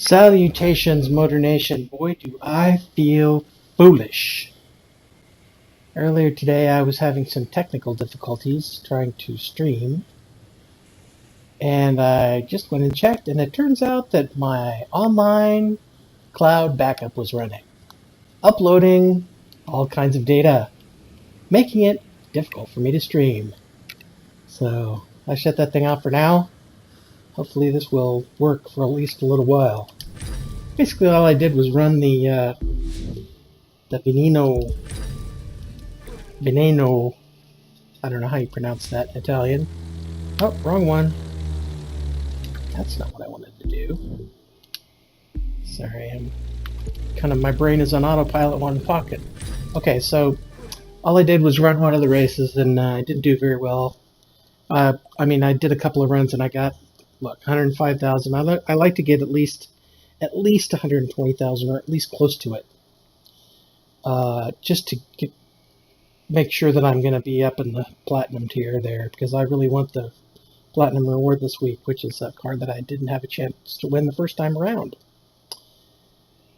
Salutations, Motor Nation. Boy, do I feel foolish. Earlier today, I was having some technical difficulties trying to stream. And I just went and checked, and it turns out that my online cloud backup was running, uploading all kinds of data, making it difficult for me to stream. So I shut that thing off for now. Hopefully this will work for at least a little while. Basically all I did was run the Veneno, I don't know how you pronounce that in Italian. Oh, wrong one. That's not what I wanted to do. Sorry, my brain is on autopilot one pocket. Okay, so all I did was run one of the races, and I didn't do very well. I did a couple of runs, and I got, look, 105,000. I like to get at least 120,000, or at least close to it, just to make sure that I'm going to be up in the platinum tier there, because I really want the platinum reward this week, which is a card that I didn't have a chance to win the first time around.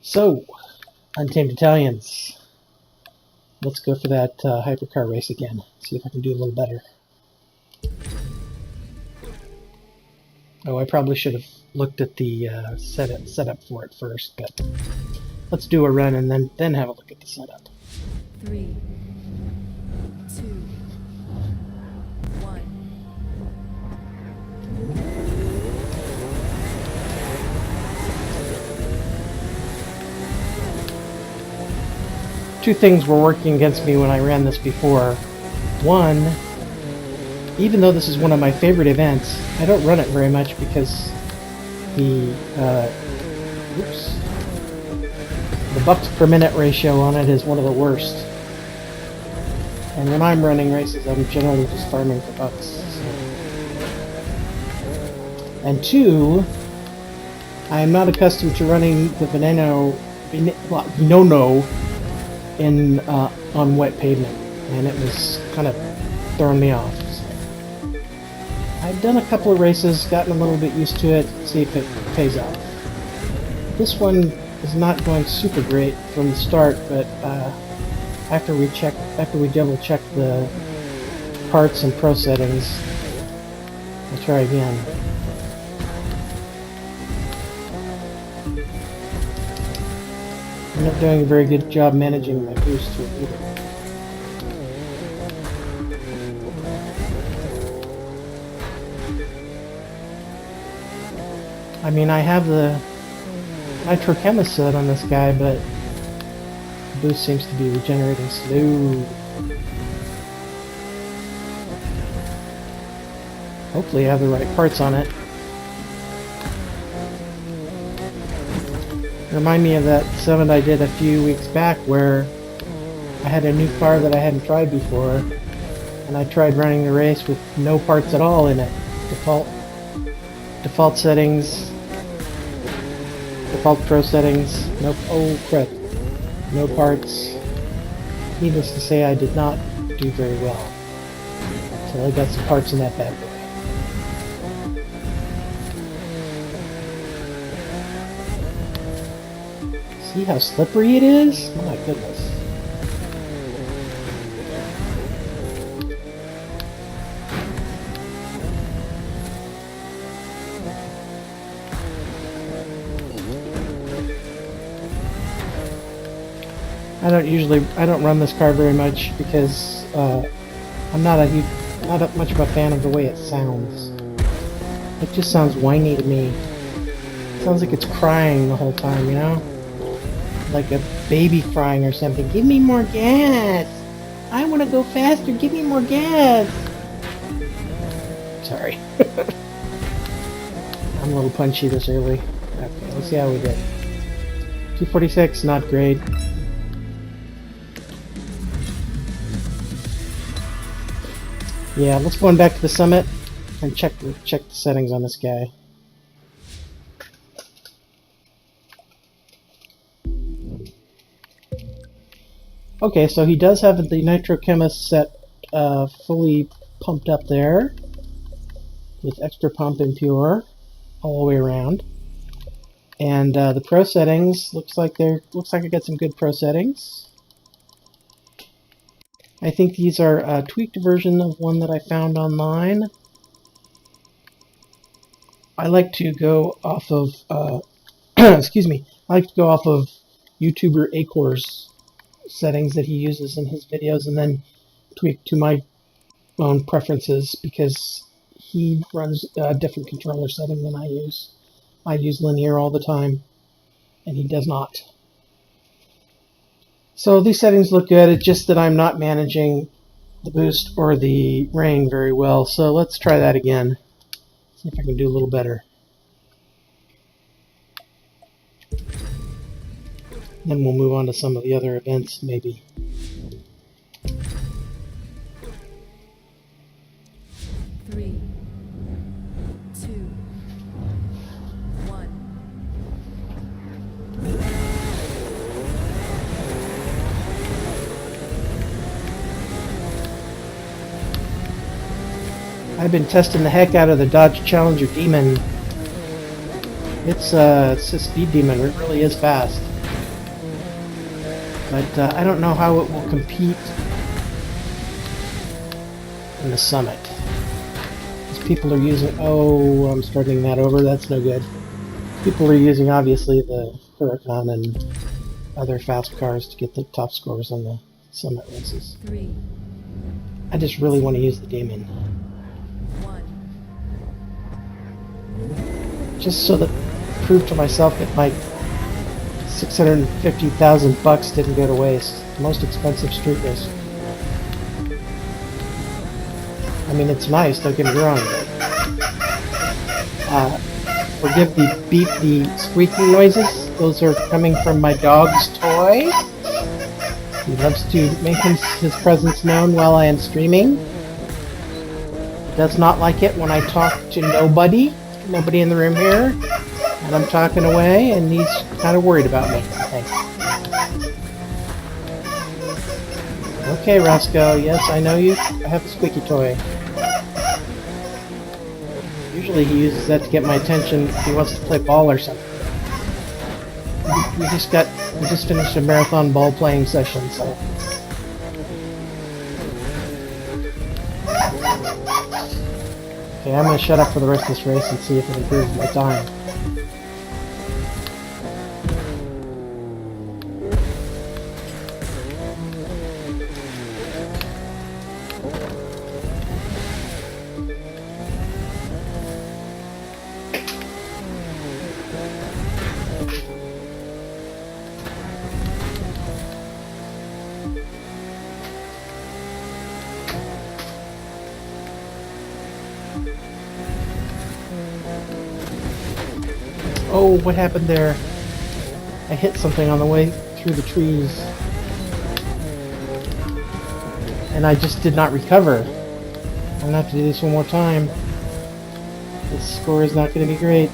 So, Untamed Italians, let's go for that hypercar race again. See if I can do a little better. Oh, I probably should have looked at the setup for it first, but let's do a run and then have a look at the setup. 3, 2, 1. Two things were working against me when I ran this before. One, even though this is one of my favorite events, I don't run it very much because the bucks per minute ratio on it is one of the worst. And when I'm running races, I'm generally just farming for bucks. So. And two, I am not accustomed to running the Veneno on wet pavement, and it was kind of throwing me off. So. I've done a couple of races, gotten a little bit used to it, see if it pays off. This one is not going super great from the start, but after we double check the parts and pro settings, I'll try again. I'm not doing a very good job managing my boost here either. I have the Nitro Chemist set on this guy, but the boost seems to be regenerating slow. Hopefully I have the right parts on it. Remind me of that summit I did a few weeks back where I had a new car that I hadn't tried before, and I tried running the race with no parts at all in it. Default settings, default pro settings, nope, oh crap, no parts. Needless to say, I did not do very well. So I got some parts in that bad boy. See how slippery it is? Oh my goodness. I don't run this car very much because I'm not much of a fan of the way it sounds. It just sounds whiny to me. It sounds like it's crying the whole time, you know? Like a baby crying or something. Give me more gas! I want to go faster, give me more gas! Sorry. I'm a little punchy this early. Okay, let's see how we did. 246, not great. Yeah, let's go on back to the summit and check the settings on this guy. Okay, so he does have the Nitro Chemist set fully pumped up there with extra pump and pure all the way around. And the pro settings looks like I got some good pro settings. I think these are a tweaked version of one that I found online. I like to go off of excuse me. I like to go off of YouTuber Acor's settings that he uses in his videos, and then tweak to my own preferences because he runs a different controller setting than I use. I use linear all the time, and he does not. So these settings look good. It's just that I'm not managing the boost or the ring very well. So let's try that again. See if I can do a little better. Then we'll move on to some of the other events, maybe. Three, two, one. I've been testing the heck out of the Dodge Challenger Demon. It's a speed demon. It really is fast. But I don't know how it will compete in the Summit. Because people are using... Oh, I'm starting that over. That's no good. People are using, obviously, the Huracan and other fast cars to get the top scores on the Summit races. Three, I just really want to use the Demon. one. Just so that prove to myself that my $650,000 didn't go to waste. The most expensive street race. I mean, it's nice, don't get me wrong, but forgive the beep, the squeaking noises. Those are coming from my dog's toy. He loves to make his presence known while I am streaming. He does not like it when I talk to nobody in the room here. And I'm talking away, and he's kind of worried about me, I think. Okay, Roscoe, yes, I know you. I have a squeaky toy. Usually he uses that to get my attention if he wants to play ball or something. We just finished a marathon ball playing session, so... Okay, I'm going to shut up for the rest of this race and see if it improves my time. Oh, what happened there? I hit something on the way through the trees. And I just did not recover. I'm gonna have to do this one more time. This score is not gonna be great.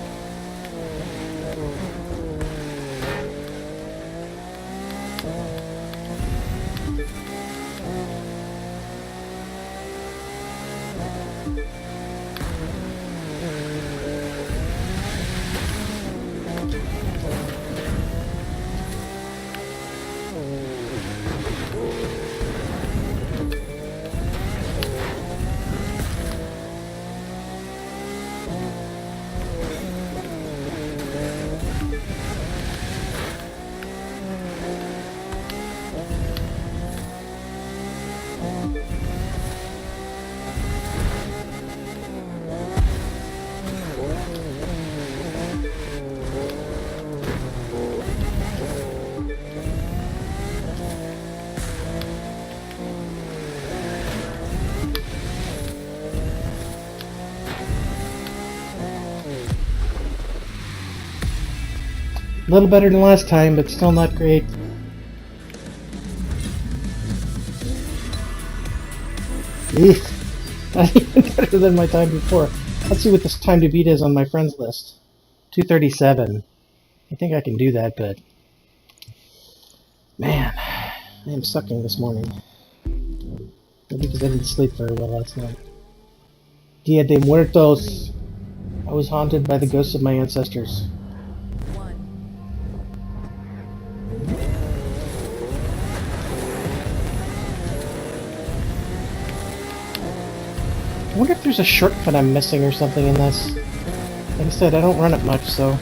A little better than last time, but still not great. Eek. Not even better than my time before. Let's see what this time to beat is on my friends list. 237. I think I can do that, but... Man, I am sucking this morning. Maybe because I didn't sleep very well last night. Dia de Muertos. I was haunted by the ghosts of my ancestors. 1. I wonder if there's a shortcut I'm missing or something in this. Like I said, I don't run it much, so...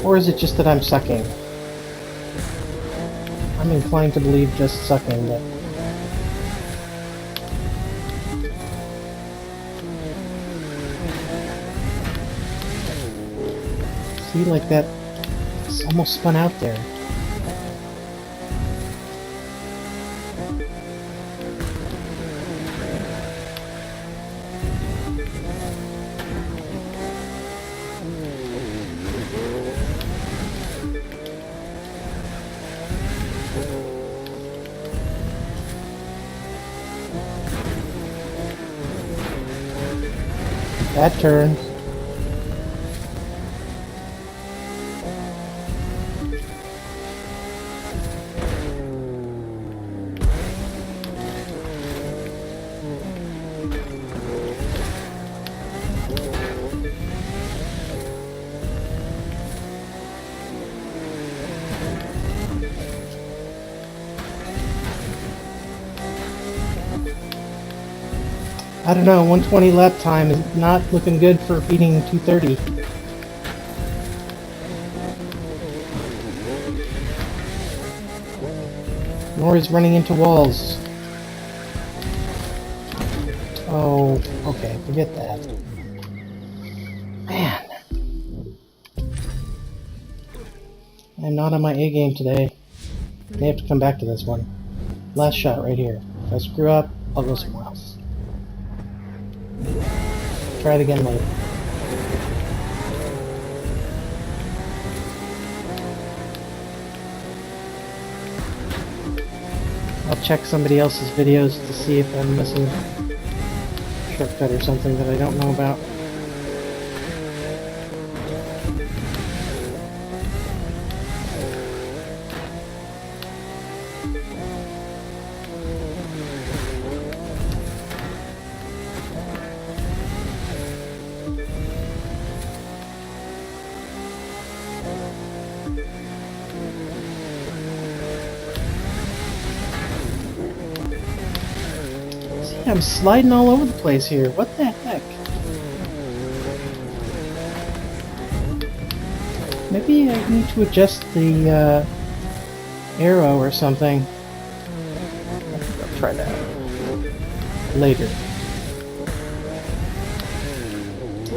Or is it just that I'm sucking? I'm inclined to believe just sucking, but... See, like that... It's almost spun out there. Bad turn. I don't know, 120 lap time is not looking good for beating 230. Nor is running into walls. Oh, okay, forget that. Man. I'm not on my A game today. May have to come back to this one. Last shot right here. If I screw up, I'll go somewhere else. Try it again later. I'll check somebody else's videos to see if I'm missing a shortcut or something that I don't know about. I'm sliding all over the place here. What the heck? Maybe I need to adjust the arrow or something. I think I'll try that later.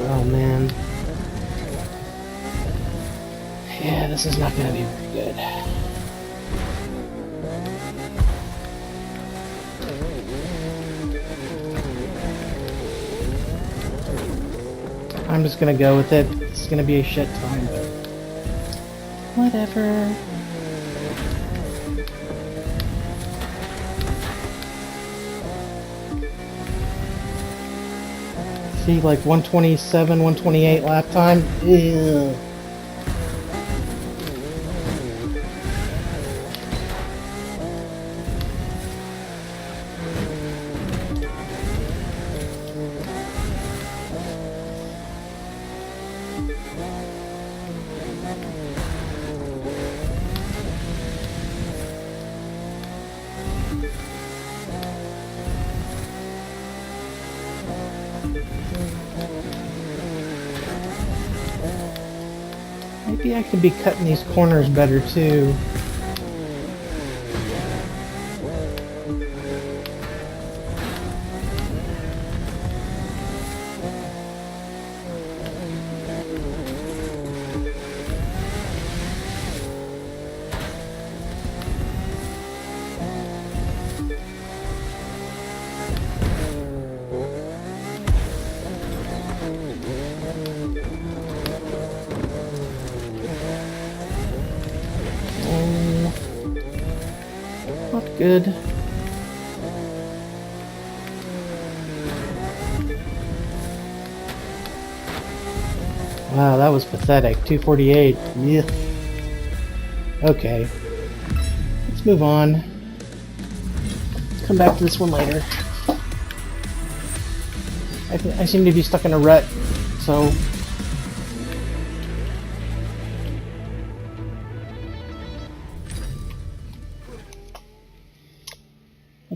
Oh man. Yeah, this is not going to be very good. I'm just gonna go with it. It's gonna be a shit time, but whatever. See, like 127, 128 lap time. Ew. Maybe I could be cutting these corners better too. Not good. Wow, that was pathetic. 248. Yeah. Okay. Let's move on. Come back to this one later. I seem to be stuck in a rut, so...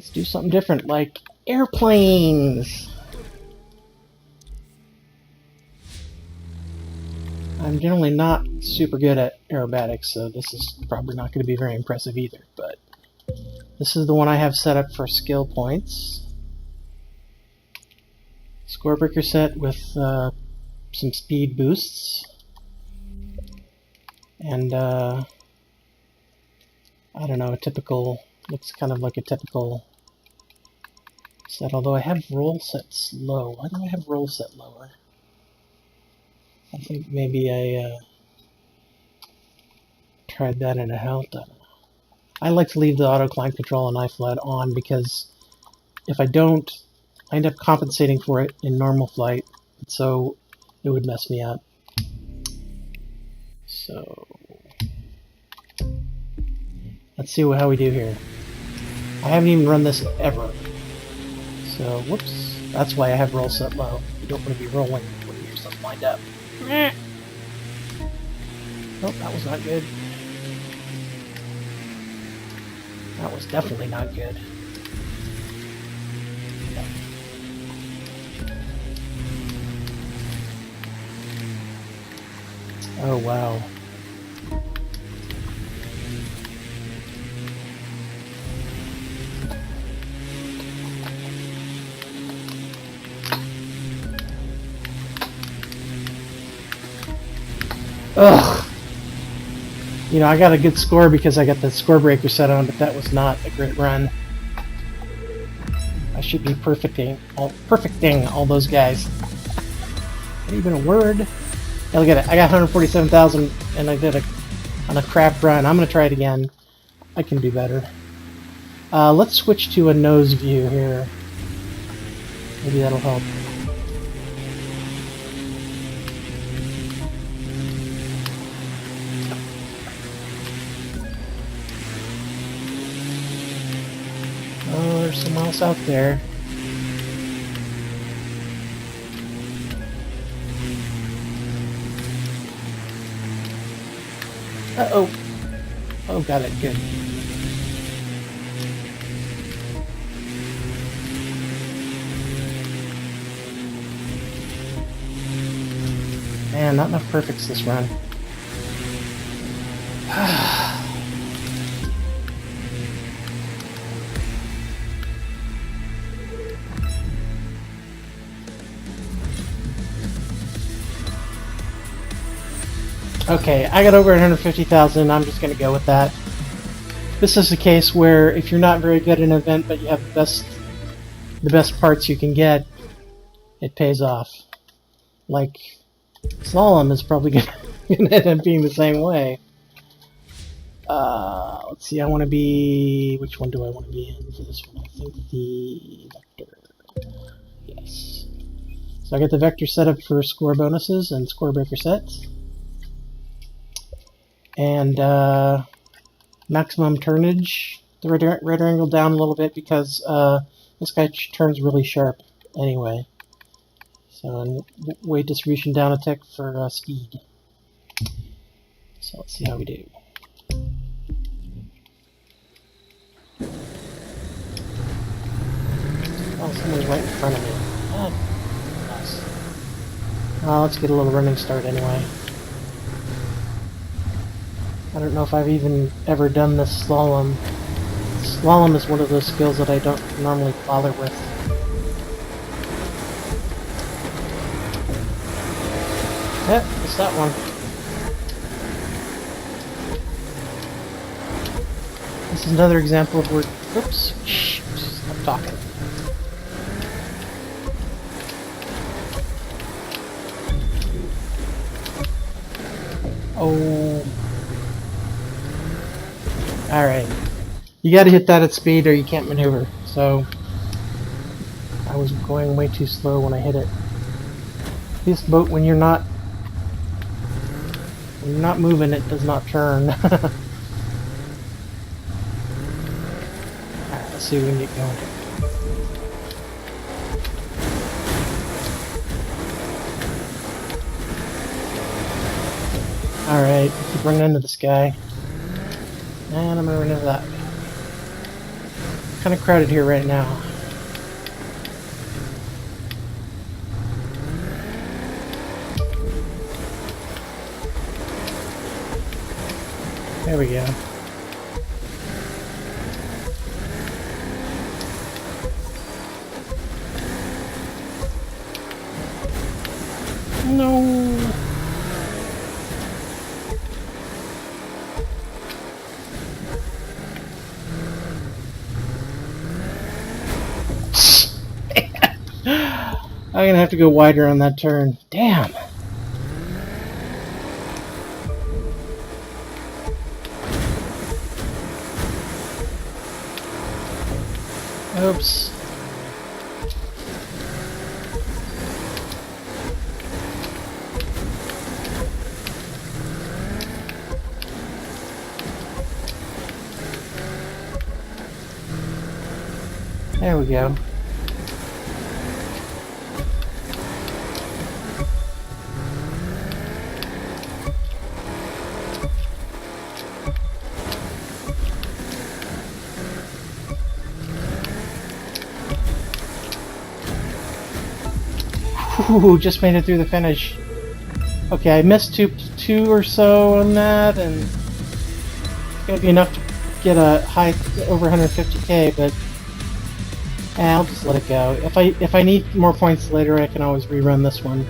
Let's do something different, like airplanes! I'm generally not super good at aerobatics, so this is probably not going to be very impressive either, but this is the one I have set up for skill points. Score breaker set with some speed boosts. And, I don't know, a typical, looks kind of like a typical set, although I have roll sets low. Why do I have roll set lower? I think maybe I tried that and it helped. I don't know. I like to leave the auto climb control on iFlight on because if I don't, I end up compensating for it in normal flight, so it would mess me up. So let's see how we do here. I haven't even run this ever. So, whoops. That's why I have roll set low. You don't want to be rolling when you hear something lined up. Oh, that was not good. That was definitely not good. Oh, wow. Ugh. You know, I got a good score because I got the score breaker set on, but that was not a great run. I should be perfecting all those guys. Not even a word. Hey, look at it. I got 147,000 and I did on a crap run. I'm going to try it again. I can do better. Let's switch to a nose view here. Maybe that'll help. Oh, there's someone else out there. Uh-oh. Oh, got it. Good. Man, not enough perfects this run. Okay, I got over 150,000. I'm just going to go with that. This is a case where if you're not very good at an event, but you have the best parts you can get, it pays off. Like, slalom is probably going to end up being the same way. Let's see, I want to be... Which one do I want to be in for this one? I think the vector. Yes. So I got the vector set up for score bonuses and score breaker sets. And maximum turnage, the rudder angle down a little bit because this guy turns really sharp anyway. So, and weight distribution down a tick for speed. So let's see how we do. Oh, someone's right in front of me. Nice. Let's get a little running start anyway. I don't know if I've even ever done this slalom. Slalom is one of those skills that I don't normally bother with. Yep, it's that one. This is another example of where... Oops. Shh. Stop talking. Oh... Alright. You gotta hit that at speed or you can't maneuver. So, I was going way too slow when I hit it. This boat, when you're not moving, it does not turn. Alright, let's see if we can get going. Alright, keep running into this guy. And I'm gonna run into that. kind of crowded here right now. There we go. No. I'm gonna have to go wider on that turn. Damn. Oops. There we go. Ooh, just made it through the finish. Okay, I missed two or so on that, and it's gonna be enough to get a high over 150k. But I'll just let it go. If I need more points later, I can always rerun this one.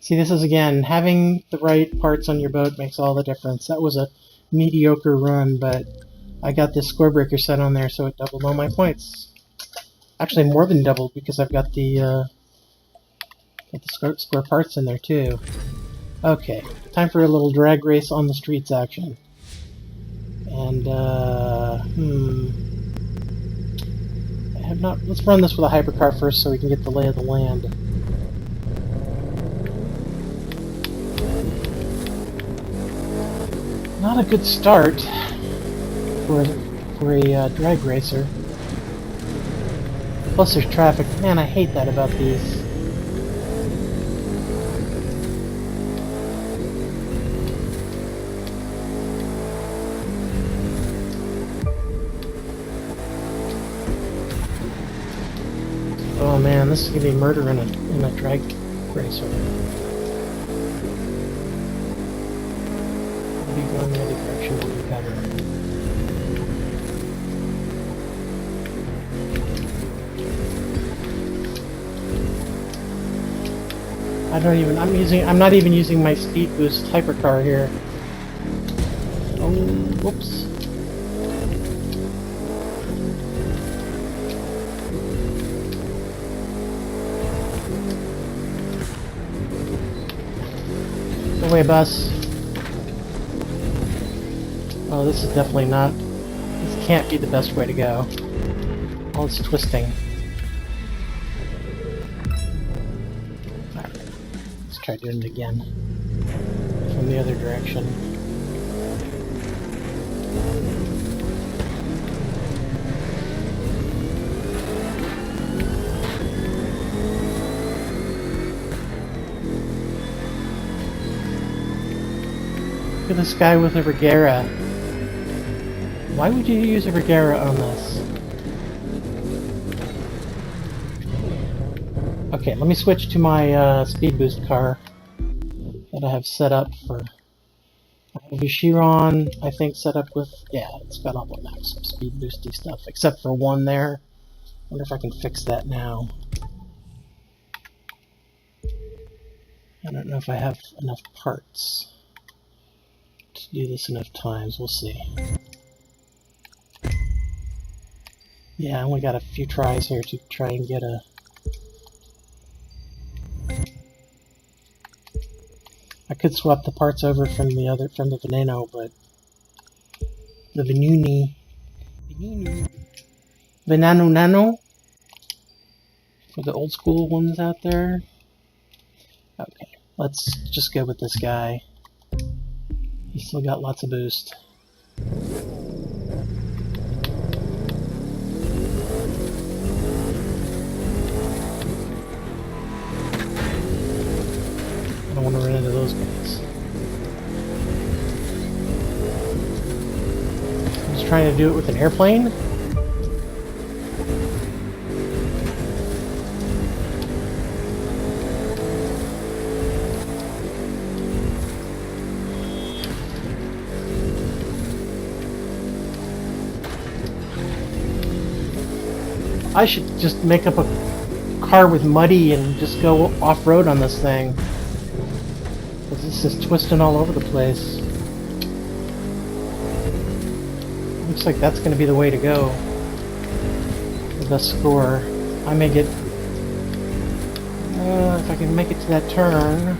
See, this is again having the right parts on your boat makes all the difference. That was a mediocre run, but I got this score breaker set on there, so it doubled all my points. Actually, more than doubled because I've got the square parts in there too. Okay, time for a little drag race on the streets action. And I have not. Let's run this with a hypercar first, so we can get the lay of the land. Not a good start for a drag racer. Plus there's traffic. Man, I hate that about these. Oh man, this is gonna be murder in a drag racer. Maybe going the other direction will be better. I'm not even using my speed boost hypercar here. Oh, whoops. Go away, bus. Oh, this is definitely not. This can't be the best way to go. Oh, it's twisting. Try doing it again from the other direction. Look at this guy with a Regera. Why would you use a Regera on this? Okay, let me switch to my speed boost car that I have set up for. I have Chiron, I think, set up with. Yeah, it's got all the max speed boosty stuff, except for one there. Wonder if I can fix that now. I don't know if I have enough parts to do this enough times. We'll see. Yeah, I only got a few tries here to try and get a. I could swap the parts over from the Veneno, but the Venano Nano for the old school ones out there. Okay, let's just go with this guy. He's still got lots of boost. I don't want to run into those guys. I'm just trying to do it with an airplane. I should just make up a car with muddy and just go off-road on this thing. Because this is twisting all over the place. Looks like that's going to be the way to go. The best score. I may get... if I can make it to that turn...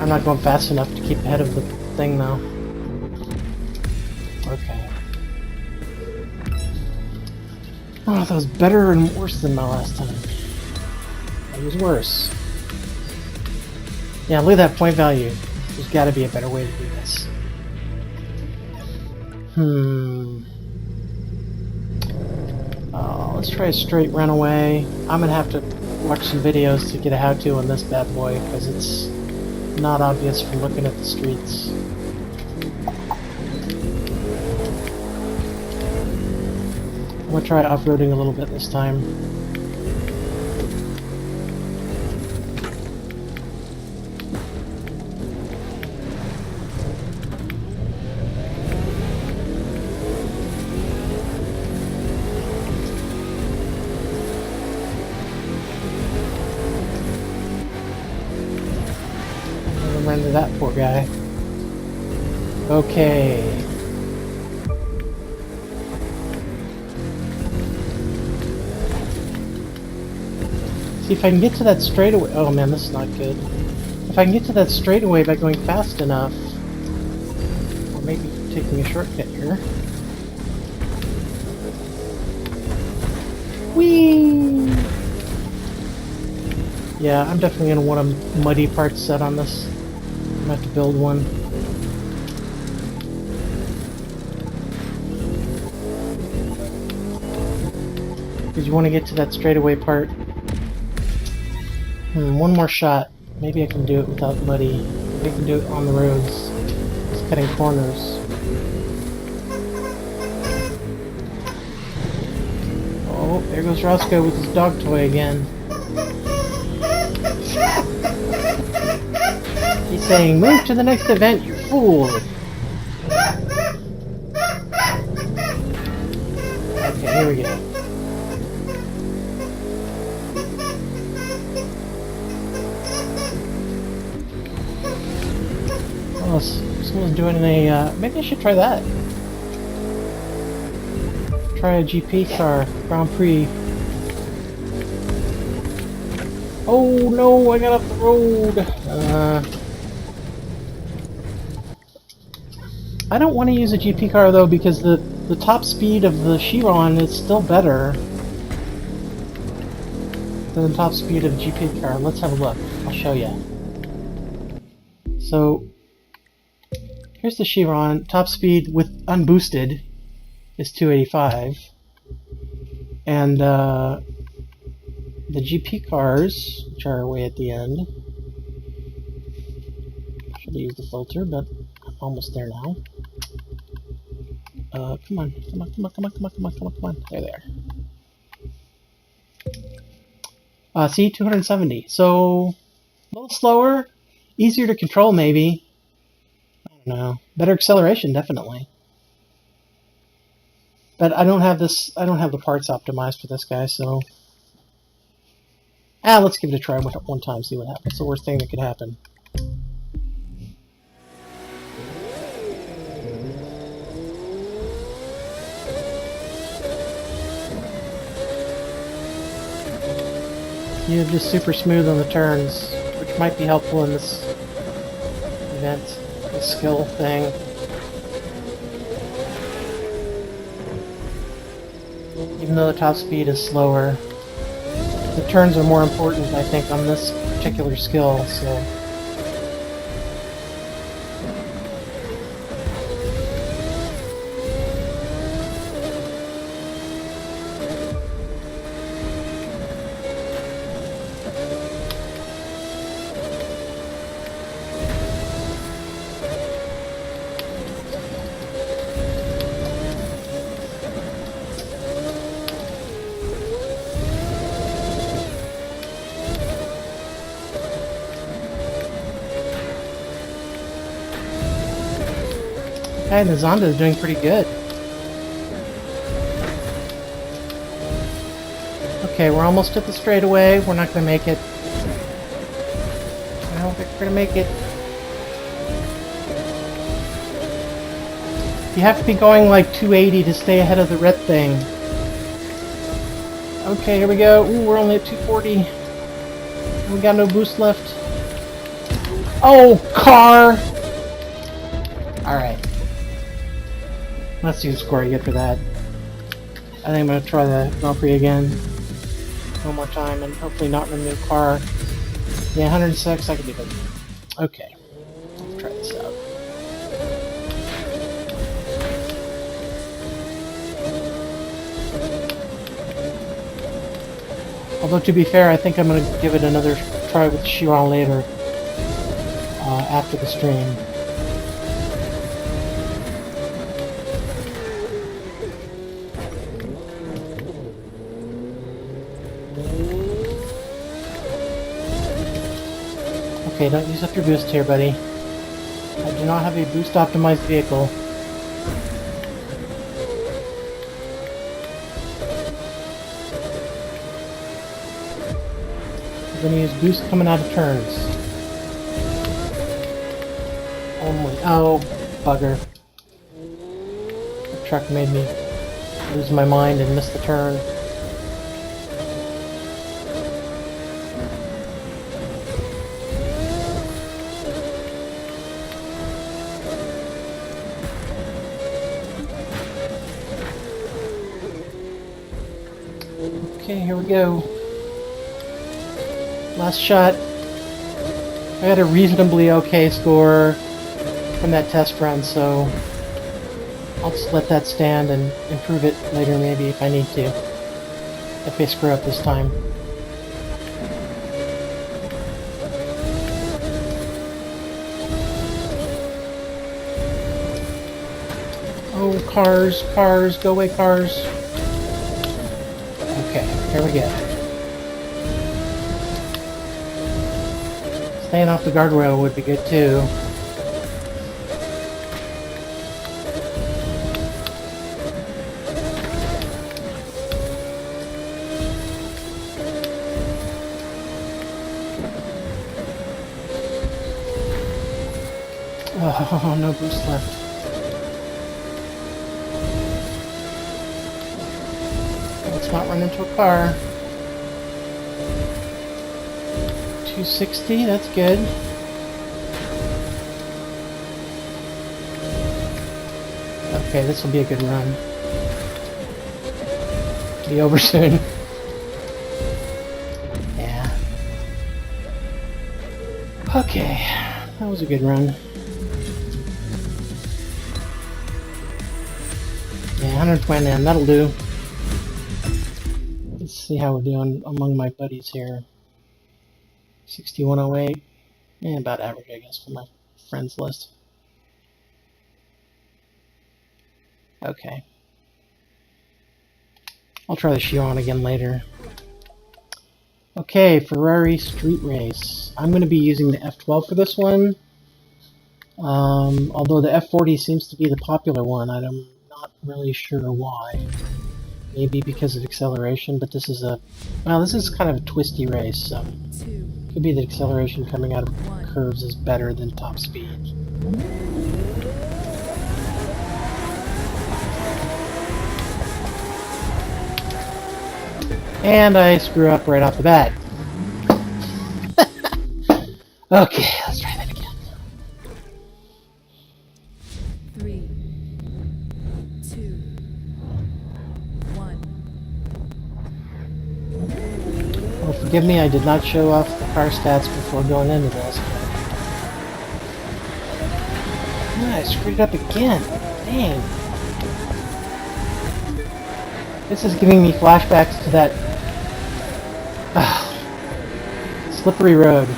I'm not going fast enough to keep ahead of the thing, though. Okay. Oh, that was better and worse than my last time. It was worse. Yeah, look at that point value. There's got to be a better way to do this. Let's try a straight runaway. I'm gonna have to watch some videos to get a how-to on this bad boy, because it's not obvious from looking at the streets. I'm gonna try off-roading a little bit this time. Run into that poor guy. Okay. See if I can get to that straightaway. Oh man, this is not good. If I can get to that straightaway by going fast enough, or maybe taking a shortcut here. Whee! Yeah, I'm definitely gonna want a muddy part set on this. I'm gonna have to build one. Because you want to get to that straightaway part. One more shot. Maybe I can do it without muddy. Maybe I can do it on the roads. Just cutting corners. Oh, there goes Roscoe with his dog toy again. He's saying, "Move to the next event, you fool!" Okay, here we go. Oh, someone's doing a, maybe I should try that. Try a GP car, Grand Prix. Oh no, I got off the road! I don't want to use a GP car though, because the top speed of the Chiron is still better than the top speed of a GP car. Let's have a look. I'll show you. So, here's the Chiron. Top speed with unboosted is 285. And the GP cars, which are way at the end, should have used the filter, but I'm almost there now. Come on, come on, come on, come on, come on, come on, come on, come on. There they are. See, 270. So, a little slower, easier to control maybe. I don't know. Better acceleration, definitely. But I don't have this, I don't have the parts optimized for this guy, so... let's give it a try one time, see what happens. It's the worst thing that could happen. You're just super smooth on the turns, which might be helpful in this event, this skill thing. Even though the top speed is slower, the turns are more important, I think, on this particular skill, so... Hey, the Zonda is doing pretty good. Okay, we're almost at the straightaway. We're not gonna make it. I don't think we're gonna make it. You have to be going like 280 to stay ahead of the red thing. Okay, here we go. Ooh, we're only at 240. We got no boost left. Oh, car! Alright. Let's see the score I get for that. I think I'm going to try the Grand Prix again. One more time, and hopefully not in a new car. Yeah, 106, I can do it. Okay. Let's try this out. Although, to be fair, I think I'm going to give it another try with Chiron later. After the stream. Okay, don't use up your boost here, buddy. I do not have a boost optimized vehicle. I'm going to use boost coming out of turns. Only. Oh, bugger. The truck made me lose my mind and miss the turn. Okay, here we go. Last shot. I got a reasonably okay score from that test run, so I'll just let that stand and improve it later maybe if I need to. If I screw up this time. Oh, cars, cars, go away, cars. Okay, here we go. Staying off the guardrail would be good too. Oh, no boost left. Let's not run into a car. 260, that's good. Okay, this will be a good run. Be over soon. Yeah. Okay, that was a good run. Yeah, 120, and that'll do. Let's see how we're doing among my buddies here. 6108. Yeah, about average, I guess, for my friends list. Okay. I'll try the Chiron again later. Okay, Ferrari Street Race. I'm going to be using the F12 for this one. Although the F40 seems to be the popular one. I'm not really sure why. Maybe because of acceleration, but this is a... Well, this is kind of a twisty race, so... Could be the acceleration coming out of curves is better than top speed. And I screw up right off the bat. Okay, let's try that again. 3, 2, 1. Well, forgive me, I did not show off the car stats before going into this. I screwed it up again. Dang. This is giving me flashbacks to that slippery road.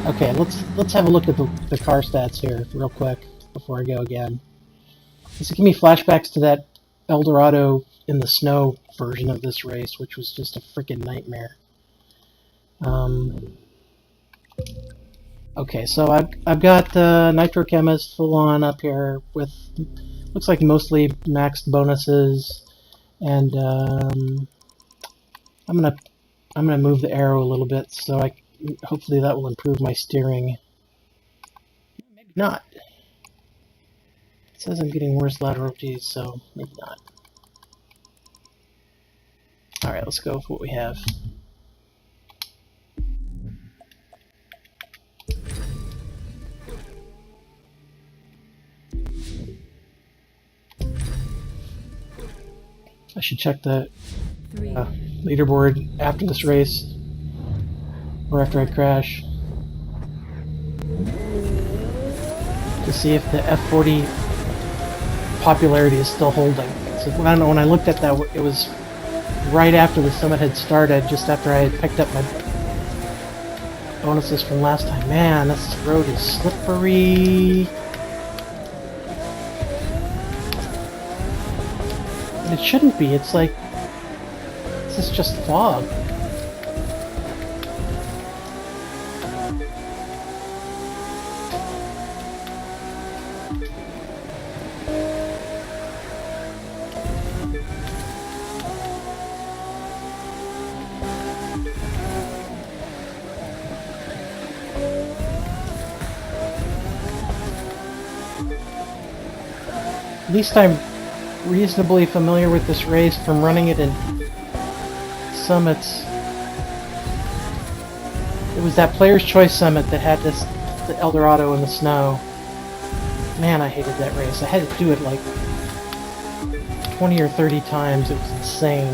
Okay, let's have a look at the car stats here real quick before I go again. This is giving me flashbacks to that Eldorado in the snow version of this race, which was just a freaking nightmare. Okay, so I've got Nitrochemist full on up here with looks like mostly maxed bonuses, and I'm gonna move the arrow a little bit so hopefully that will improve my steering. Maybe not. It says I'm getting worse lateral G's, so maybe not. All right, let's go with what we have. I should check the leaderboard after this race, or after I crash, to see if the F40 popularity is still holding. So when I looked at that, it was right after the summit had started, just after I had picked up my bonuses from last time. Man, this road is slippery. And it shouldn't be. It's like, this is just fog. At least I'm reasonably familiar with this race from running it in summits. It was that Player's Choice Summit that had the Eldorado in the snow. Man, I hated that race. I had to do it like 20 or 30 times. It was insane.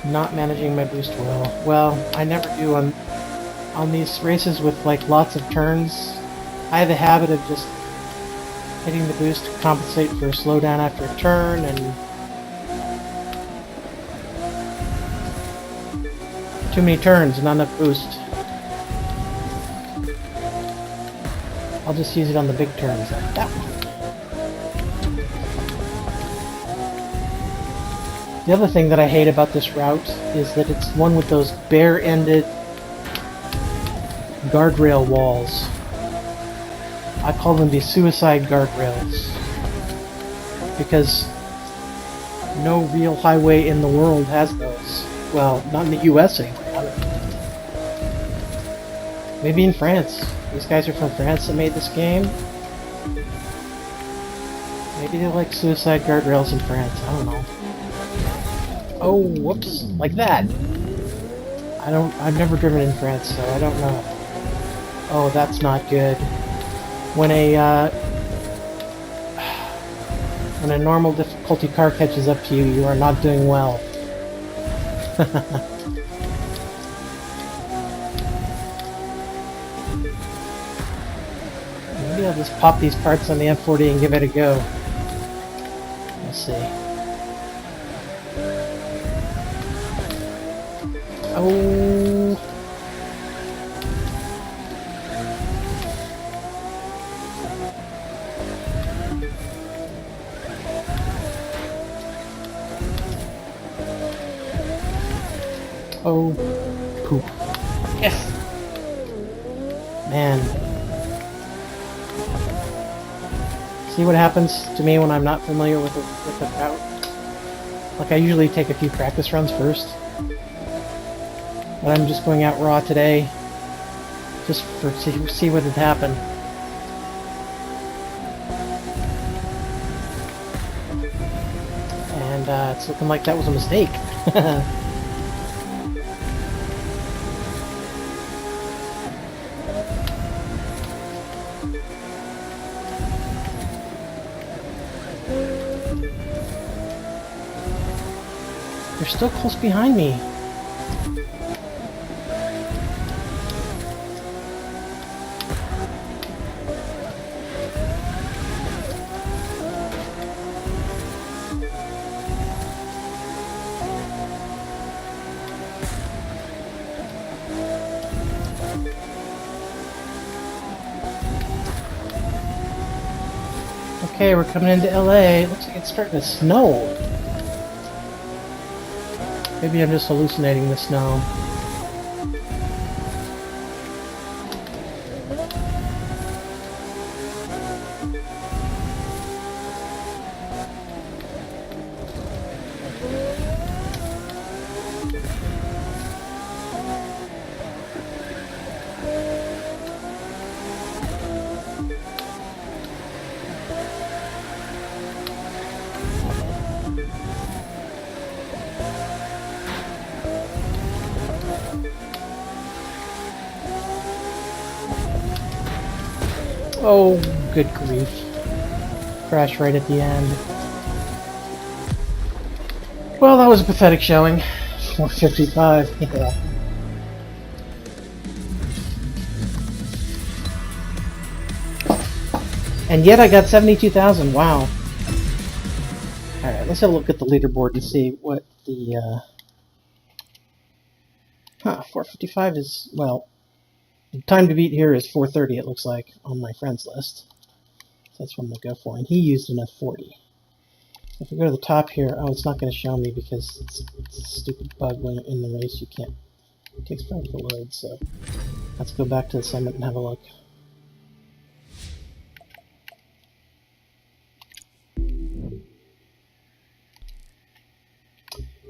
Not managing my boost well. Well, I never do on these races with like lots of turns. I have a habit of just hitting the boost to compensate for a slowdown after a turn, and too many turns, not enough boost. I'll just use it on the big turns like that one. The other thing that I hate about this route is that it's one with those bare-ended guardrail walls. I call them the suicide guardrails, because no real highway in the world has those. Well, not in the US anyway. Maybe in France. These guys are from France that made this game. Maybe they like suicide guardrails in France. I don't know. Oh, whoops! Like that. I've never driven in France, so I don't know. Oh, that's not good. When a normal difficulty car catches up to you, you are not doing well. Maybe I'll just pop these parts on the M40 and give it a go. We'll see. Oh. Oh, poop. Yes! Man. See what happens to me when I'm not familiar with the route? Like, I usually take a few practice runs first. But I'm just going out raw today, just for see what had happened. And it's looking like that was a mistake. They're still close behind me. Okay, we're coming into LA. Looks like it's starting to snow. Maybe I'm just hallucinating the snow. Oh, good grief. Crash right at the end. Well, that was a pathetic showing. 455, yeah. And yet I got 72,000, wow. Alright, let's have a look at the leaderboard and see what the, 455 is, well, the time to beat here is 430, it looks like, on my friends list. So that's what I'm going to go for, and he used an F40. If we go to the top here, oh, it's not going to show me because it's a stupid bug when in the race you can't, it takes forever to load, so let's go back to the summit and have a look.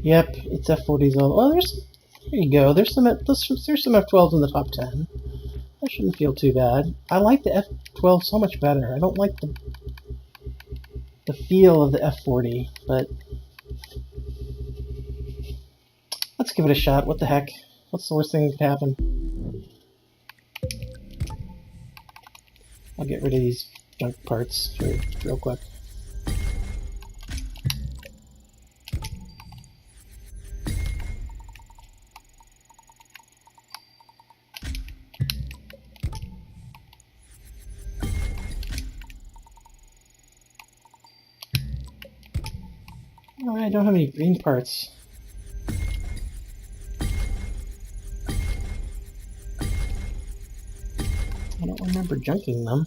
Yep, it's F40s all. Oh, there you go. There's some F12s in the top 10. That shouldn't feel too bad. I like the F12 so much better. I don't like the feel of the F40, but let's give it a shot. What the heck? What's the worst thing that could happen? I'll get rid of these junk parts real quick. Oh, I don't have any green parts. I don't remember junking them.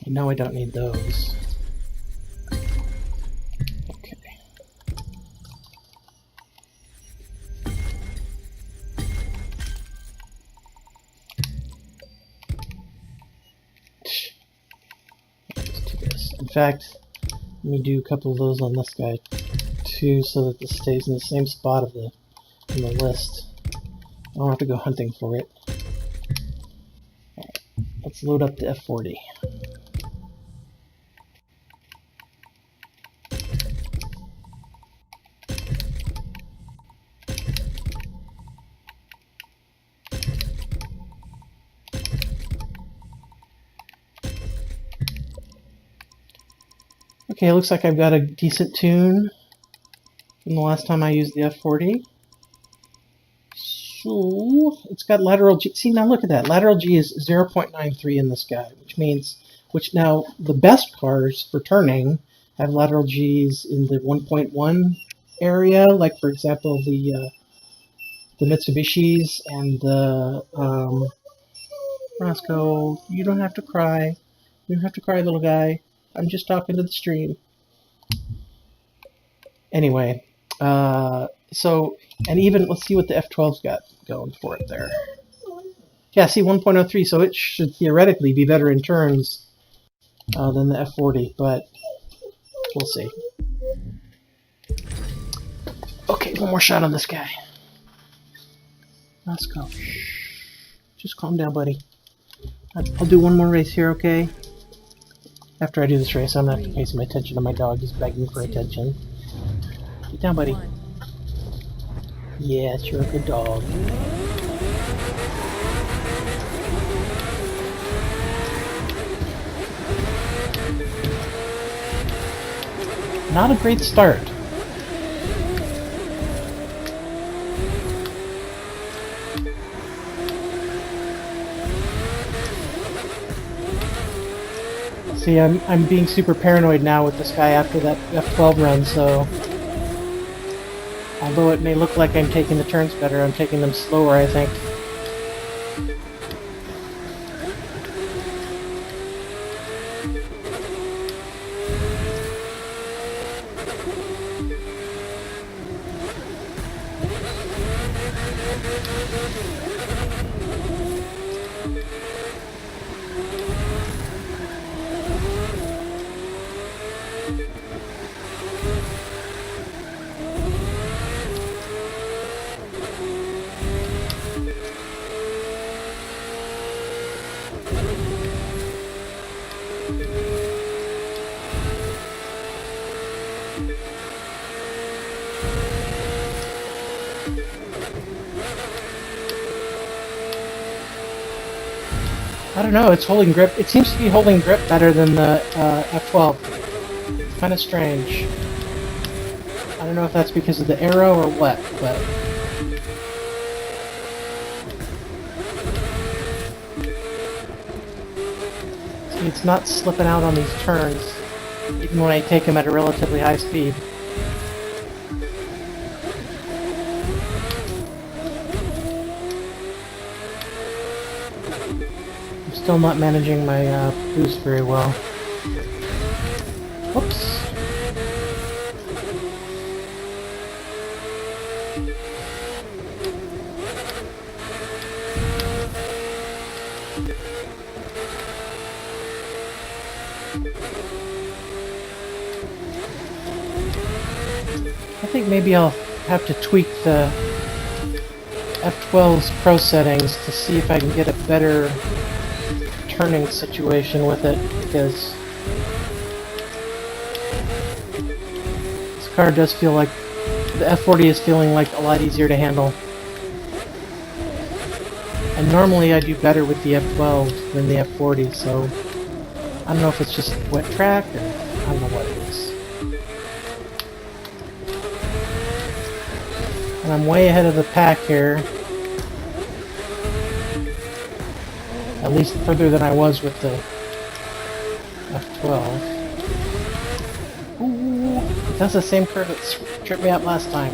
I know I don't need those. Okay. Let's do this. In fact, let me do a couple of those on this guy too, so that this stays in the same spot of in the list. I don't have to go hunting for it. Alright, let's load up the F40. Okay, it looks like I've got a decent tune from the last time I used the F40. So, it's got lateral G. See, now look at that. Lateral G is 0.93 in this guy, which now the best cars for turning have lateral Gs in the 1.1 area, like for example the Mitsubishis and the Roscoe. You don't have to cry. You don't have to cry, little guy. I'm just talking to the stream. Anyway, so, and even, let's see what the F12's got going for it there. Yeah, see, 1.03, so it should theoretically be better in turns than the F40, but we'll see. Okay, one more shot on this guy. Let's go. Shh. Just calm down, buddy. I'll do one more race here, okay? After I do this race, I'm gonna have to pay some attention to my dog. He's begging for attention. Get down, buddy. Yes, you're a good dog. Not a great start. See, I'm being super paranoid now with this guy after that F12 run, so although it may look like I'm taking the turns better, I'm taking them slower, I think. I don't know, it's holding grip. It seems to be holding grip better than the F12. It's kind of strange. I don't know if that's because of the arrow or what, but... See, it's not slipping out on these turns, even when I take them at a relatively high speed. Still not managing my boost very well. Whoops. I think maybe I'll have to tweak the F12's Pro settings to see if I can get a better turning situation with it, because this car does feel like the F40 is feeling like a lot easier to handle. And normally I do better with the F12 than the F40, so I don't know if it's just wet track or I don't know what it is. And I'm way ahead of the pack here. At least further than I was with the F12. Ooh, that's the same curve that tripped me out last time.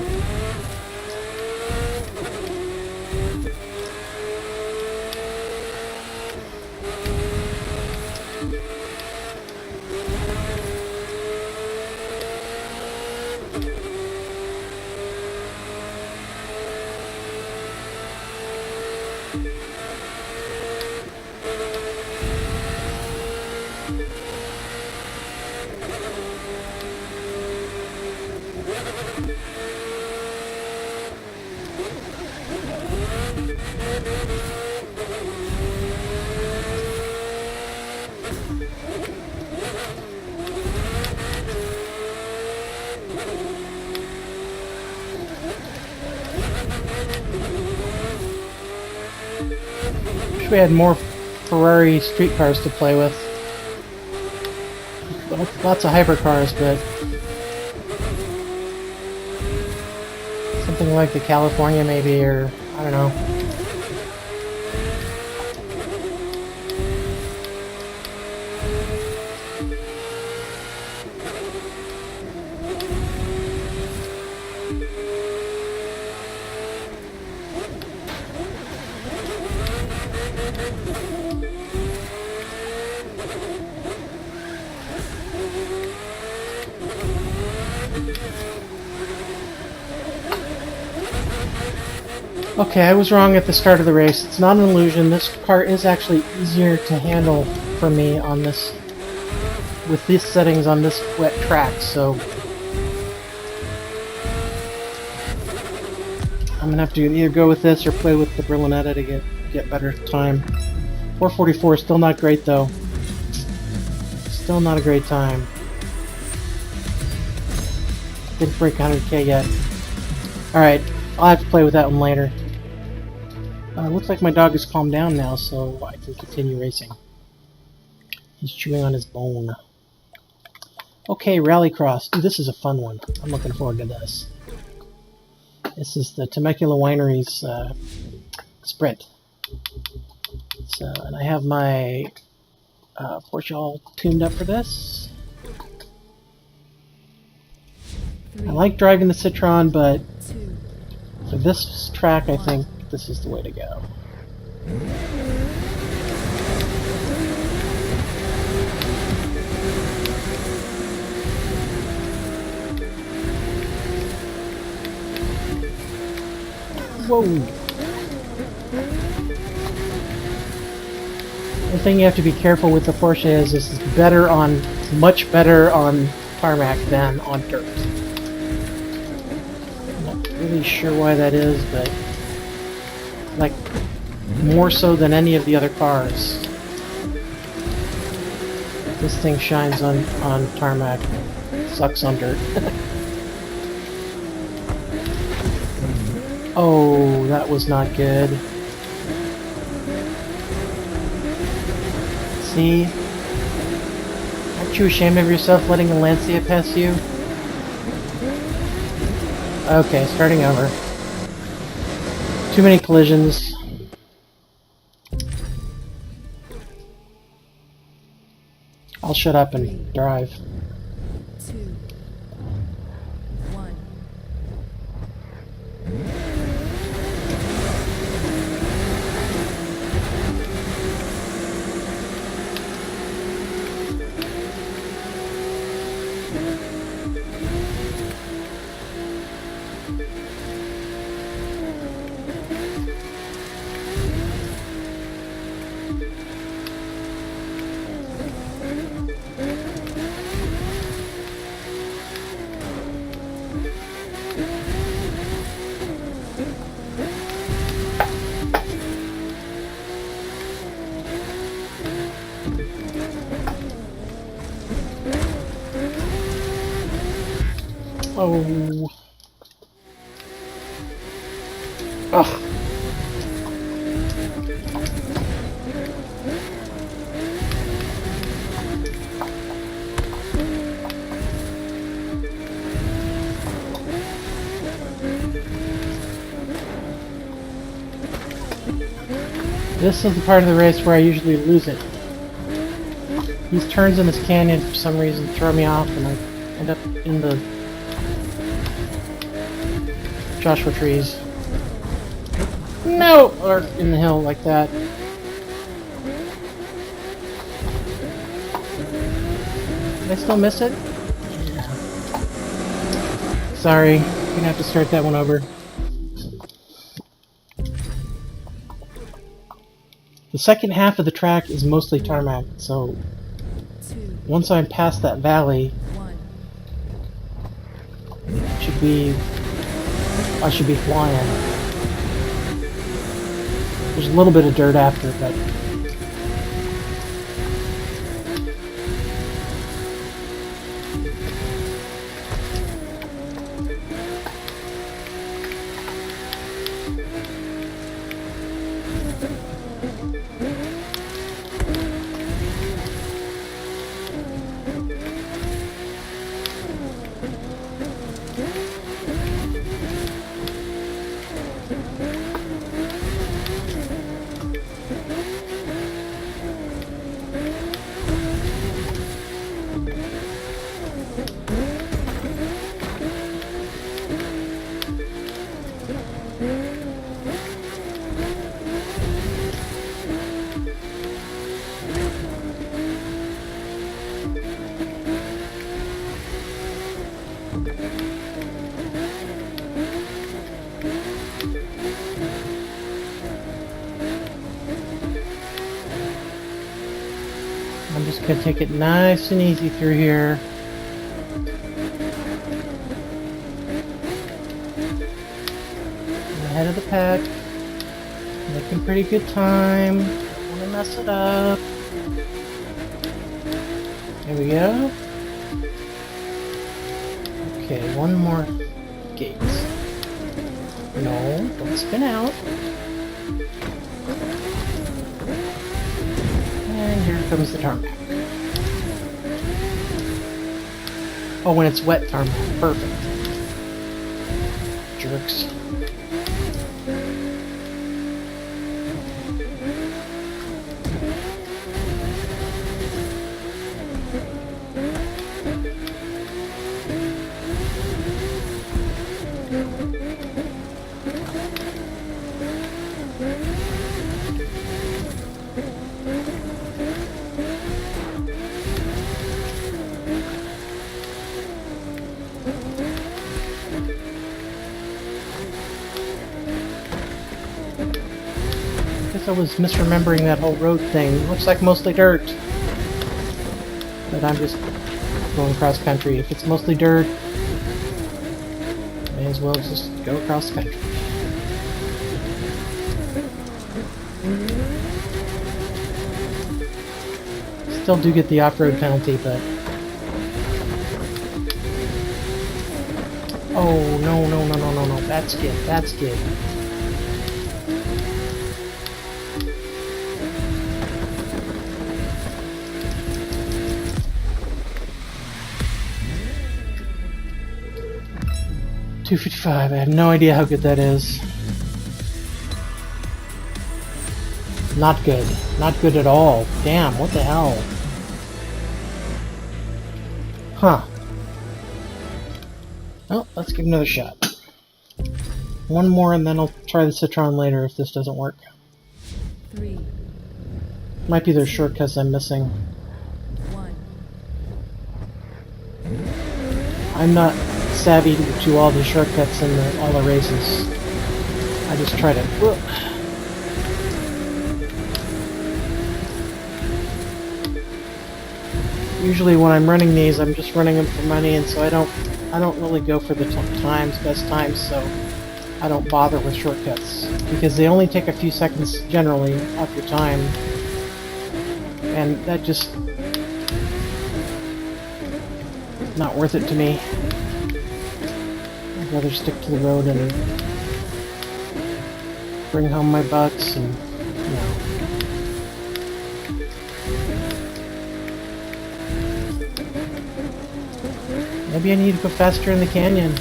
Wish we had more Ferrari street cars to play with. Lots of hypercars, but something like the California maybe, or I don't know. Okay, I was wrong at the start of the race. It's not an illusion. This car is actually easier to handle for me on this, with these settings on this wet track, so I'm gonna have to either go with this or play with the Berlinetta to get better time. 444 is still not great though. Still not a great time. Didn't break 100k yet. Alright, I'll have to play with that one later. Looks like my dog has calmed down now, so I can continue racing. He's chewing on his bone. Okay, Rallycross. Ooh, this is a fun one. I'm looking forward to this. This is the Temecula Winery's sprint. So, and I have my Porsche all tuned up for this. I like driving the Citroen, but for this track, I think this is the way to go. Whoa! The thing you have to be careful with the Porsche is this is better on, much better on tarmac than on dirt. I'm not really sure why that is, but like more so than any of the other cars. This thing shines on tarmac, sucks on dirt. Oh, that was not good. see? Aren't you ashamed of yourself letting a Lancia pass you? Okay, starting over. Too many collisions. I'll shut up and drive. 2, 1. Oh. Ugh. This is the part of the race where I usually lose it. These turns in this canyon for some reason throw me off and I end up in the Joshua trees. No! Or in the hill like that. Did I still miss it? Yeah. Sorry, you're gonna have to start that one over. The second half of the track is mostly tarmac, so 2, once I'm past that valley, 1. I should be flying. There's a little bit of dirt after, but I'm just gonna take it nice and easy through here. I'm ahead of the pack. Making pretty good time. Don't want to mess it up. There we go. Okay, one more gate. No, don't spin out. And here comes the tarmac. Oh, when it's wet tarmac. Perfect. Jerks. I was misremembering that whole road thing. It looks like mostly dirt. But I'm just going cross country. If it's mostly dirt, may as well just go cross country. Still do get the off-road penalty, but... Oh, no. Bad skid. 255. I have no idea how good that is. Not good. Not good at all. Damn, what the hell? Huh. Well, let's give it another shot. One more and then I'll try the Citron later if this doesn't work. 3, Might be their shortcuts I'm missing. 1. I'm not savvy to all the shortcuts in all the races. I just try to... Usually when I'm running these, I'm just running them for money, and so I don't really go for the best times, so I don't bother with shortcuts. Because they only take a few seconds, generally, off your time. And that just... not worth it to me. I'd rather stick to the road and bring home my bucks and, you know. Maybe I need to go faster in the canyon.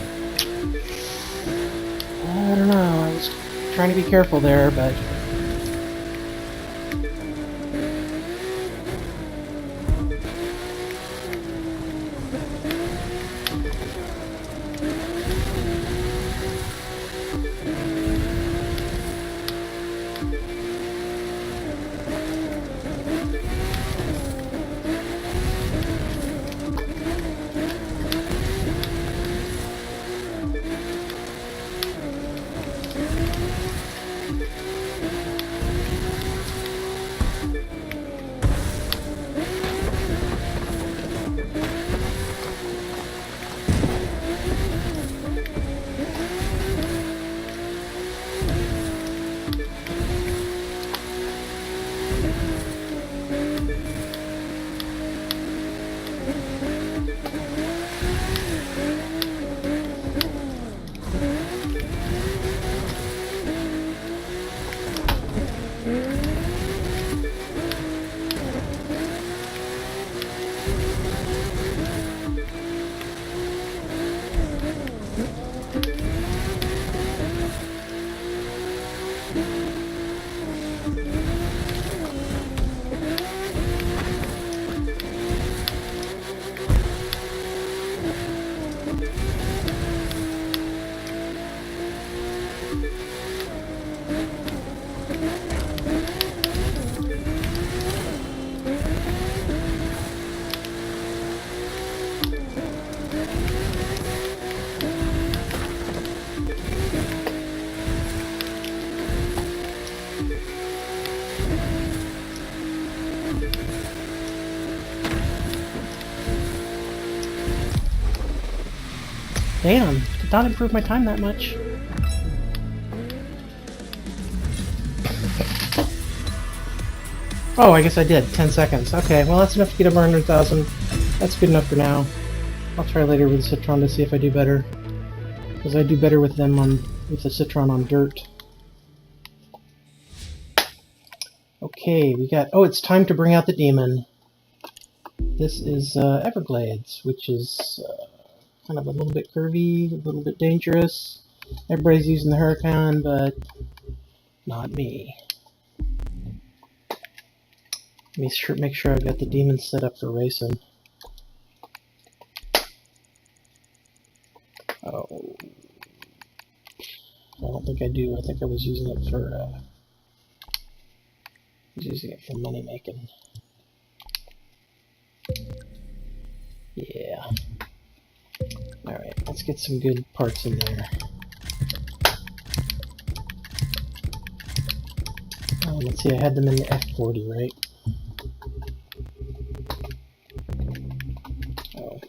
I don't know, I was trying to be careful there, but... Damn, did not improve my time that much. Oh, I guess I did. 10 seconds. Okay, well that's enough to get over 100,000. That's good enough for now. I'll try later with the Citron to see if I do better. Because I do better with them with the Citron on dirt. Okay, we got... Oh, it's time to bring out the demon. This is Everglades, which is kind of a little bit curvy, a little bit dangerous. Everybody's using the Huracan, but not me. Let me make sure I've got the demon set up for racing. Oh, I don't think I do. I think I was using it for money making. Yeah. Alright, let's get some good parts in there. Let's see, I had them in the F40, right? Oh.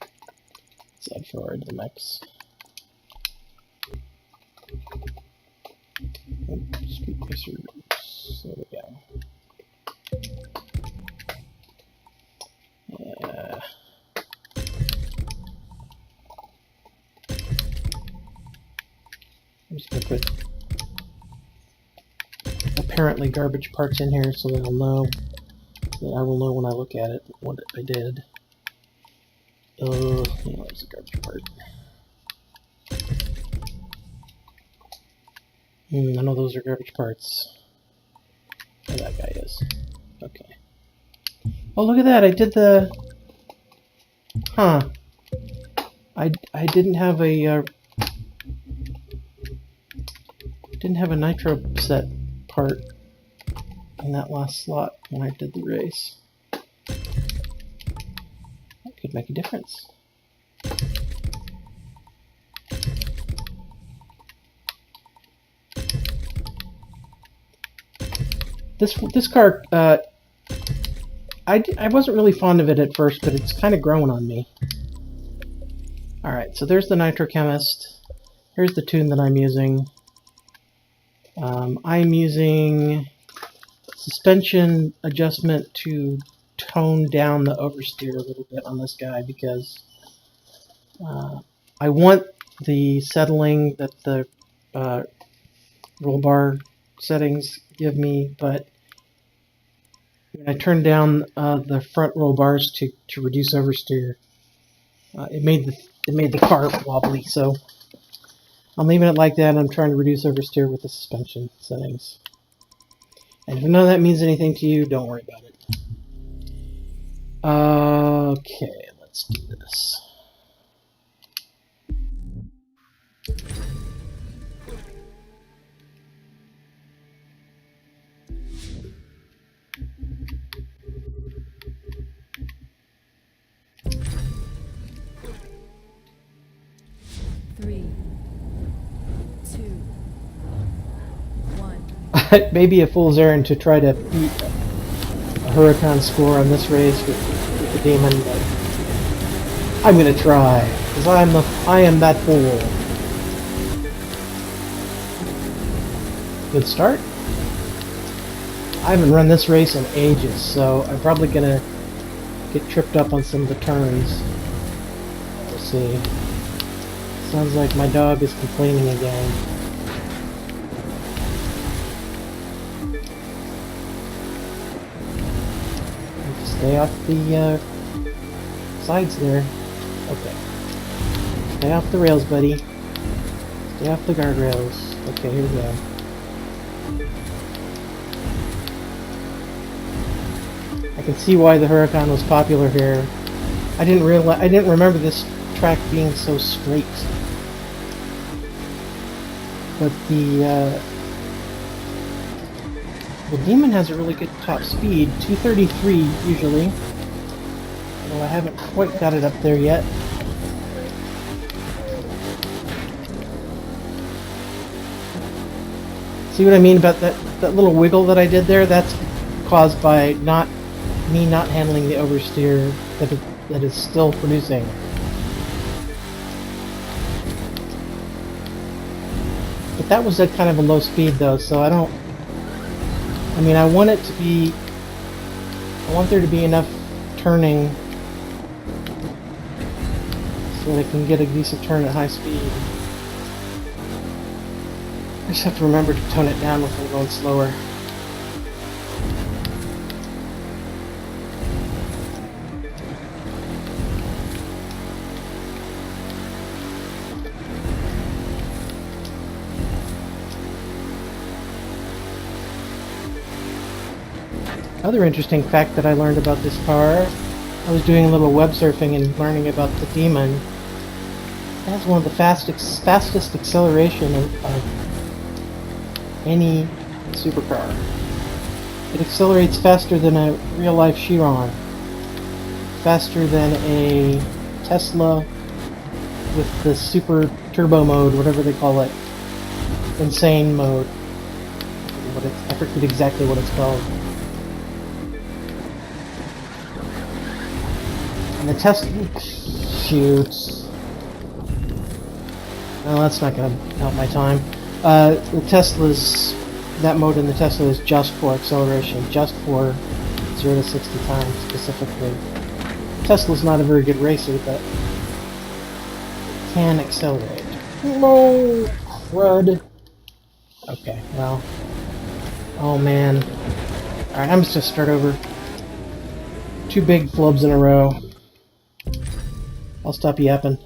Let's add forward the mix. Speed racers. There we go. Yeah. I'm just going to put apparently garbage parts in here so that I'll know, that I will know when I look at it what I did. Oh, yeah, there's a garbage part. None of those are garbage parts. There that guy is. Okay. Oh, look at that! I did the... Huh. I didn't have a... didn't have a nitro set part in that last slot when I did the race. That could make a difference. This car, I wasn't really fond of it at first, but it's kind of grown on me. Alright, so there's the Nitro Chemist. Here's the tune that I'm using. I'm using suspension adjustment to tone down the oversteer a little bit on this guy because I want the settling that the roll bar settings give me, but when I turned down the front roll bars to reduce oversteer, it made the car wobbly. So I'm leaving it like that. I'm trying to reduce oversteer with the suspension settings. And if none of that means anything to you, don't worry about it. Okay, let's do this. Three, two, one. It may be a fool's errand to try to beat a Huracan score on this race with the Demon, but I'm gonna try, because I am that fool. Good start. I haven't run this race in ages, so I'm probably gonna get tripped up on some of the turns. We'll see. Sounds like my dog is complaining again. Stay off the sides there. Okay. Stay off the rails, buddy. Stay off the guardrails. Okay, here we go. I can see why the Huracan was popular here. I didn't remember this track being so straight. But the Demon has a really good top speed, 233 usually. Although I haven't quite got it up there yet. See what I mean about that little wiggle that I did there? That's caused by me not handling the oversteer that is still producing. But that was at kind of a low speed though, so I want there to be enough turning so that I can get a decent turn at high speed. I just have to remember to tone it down if I'm going slower. Other interesting fact that I learned about this car, I was doing a little web surfing and learning about the Demon. It has one of the fastest acceleration of any supercar. It accelerates faster than a real-life Chiron, faster than a Tesla with the super turbo mode, whatever they call it, insane mode. I forget exactly what it's called. And the Tesla shoots. Well, that's not going to help my time. That mode in the Tesla is just for acceleration, just for 0 to 60 times specifically. Tesla's not a very good racer, but can accelerate. No crud. Okay, well. Oh man. Alright, I'm just gonna start over. 2 big flubs in a row. I'll stop yapping.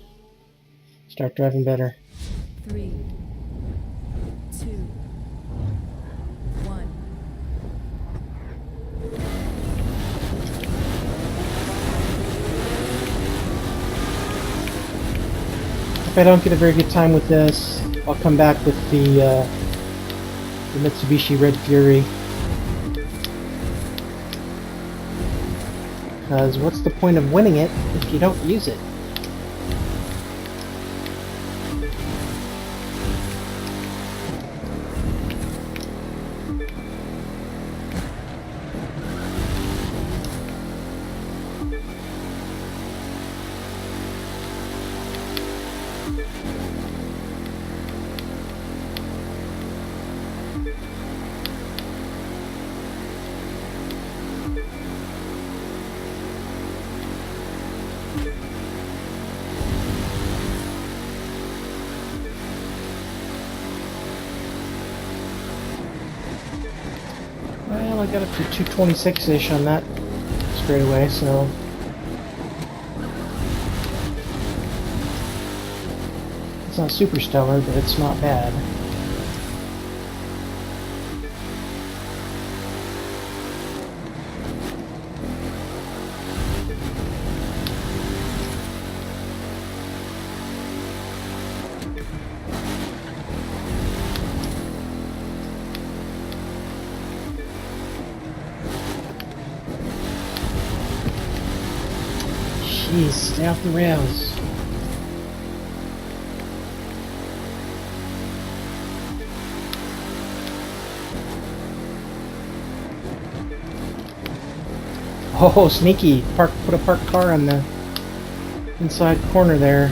Start driving better. 3, 2, If I don't get a very good time with this, I'll come back with the Mitsubishi Red Fury. Because what's the point of winning it if you don't use it? Well, I got up to 226-ish on that straightaway, so... It's not super stellar, but it's not bad. Jeez, stay off the rails. Oh, sneaky! Put a parked car on the inside corner there.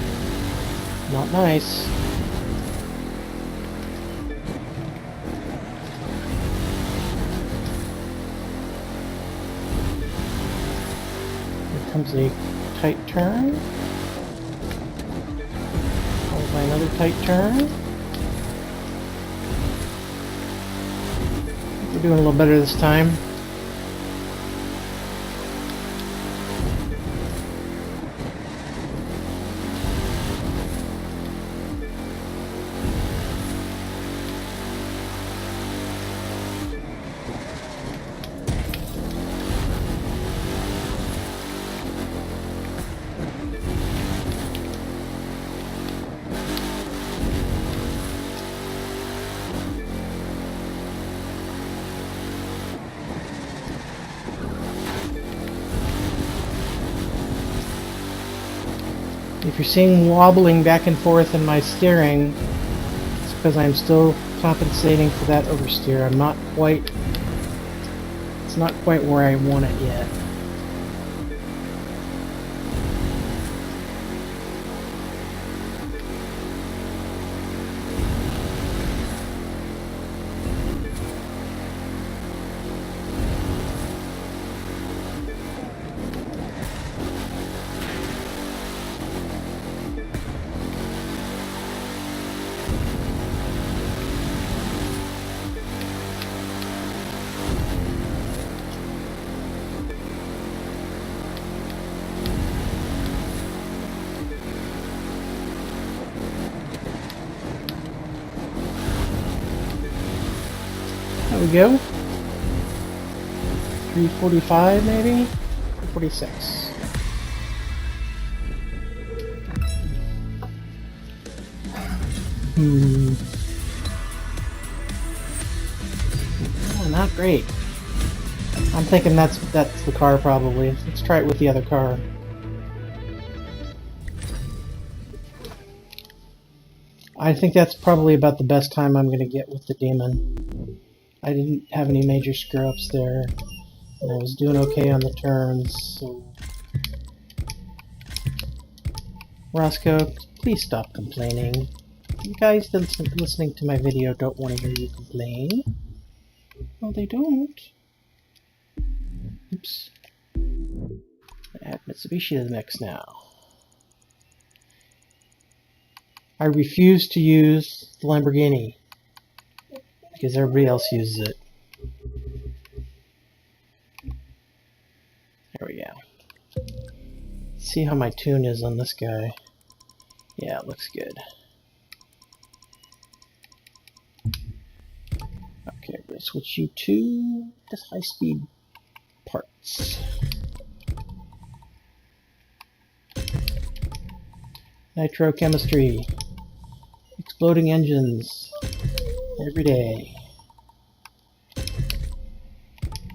Not nice. Here comes a tight turn. Followed by another tight turn. We're doing a little better this time. If you're seeing wobbling back and forth in my steering, it's because I'm still compensating for that oversteer. I'm not quite... It's not quite where I want it yet. There we go. 345 maybe? 346. Oh, not great. I'm thinking that's the car probably. Let's try it with the other car. I think that's probably about the best time I'm going to get with the Demon. I didn't have any major screw-ups there, and I was doing okay on the turns, so... Roscoe, please stop complaining. You guys listening to my video don't want to hear you complain. Well, they don't. Oops. Add Mitsubishi to the mix now. I refuse to use the Lamborghini because everybody else uses it. There we go. Let's see how my tune is on this guy. Yeah, it looks good. Okay, we're going to switch you to this high-speed parts. Nitrochemistry. exploding engines every day.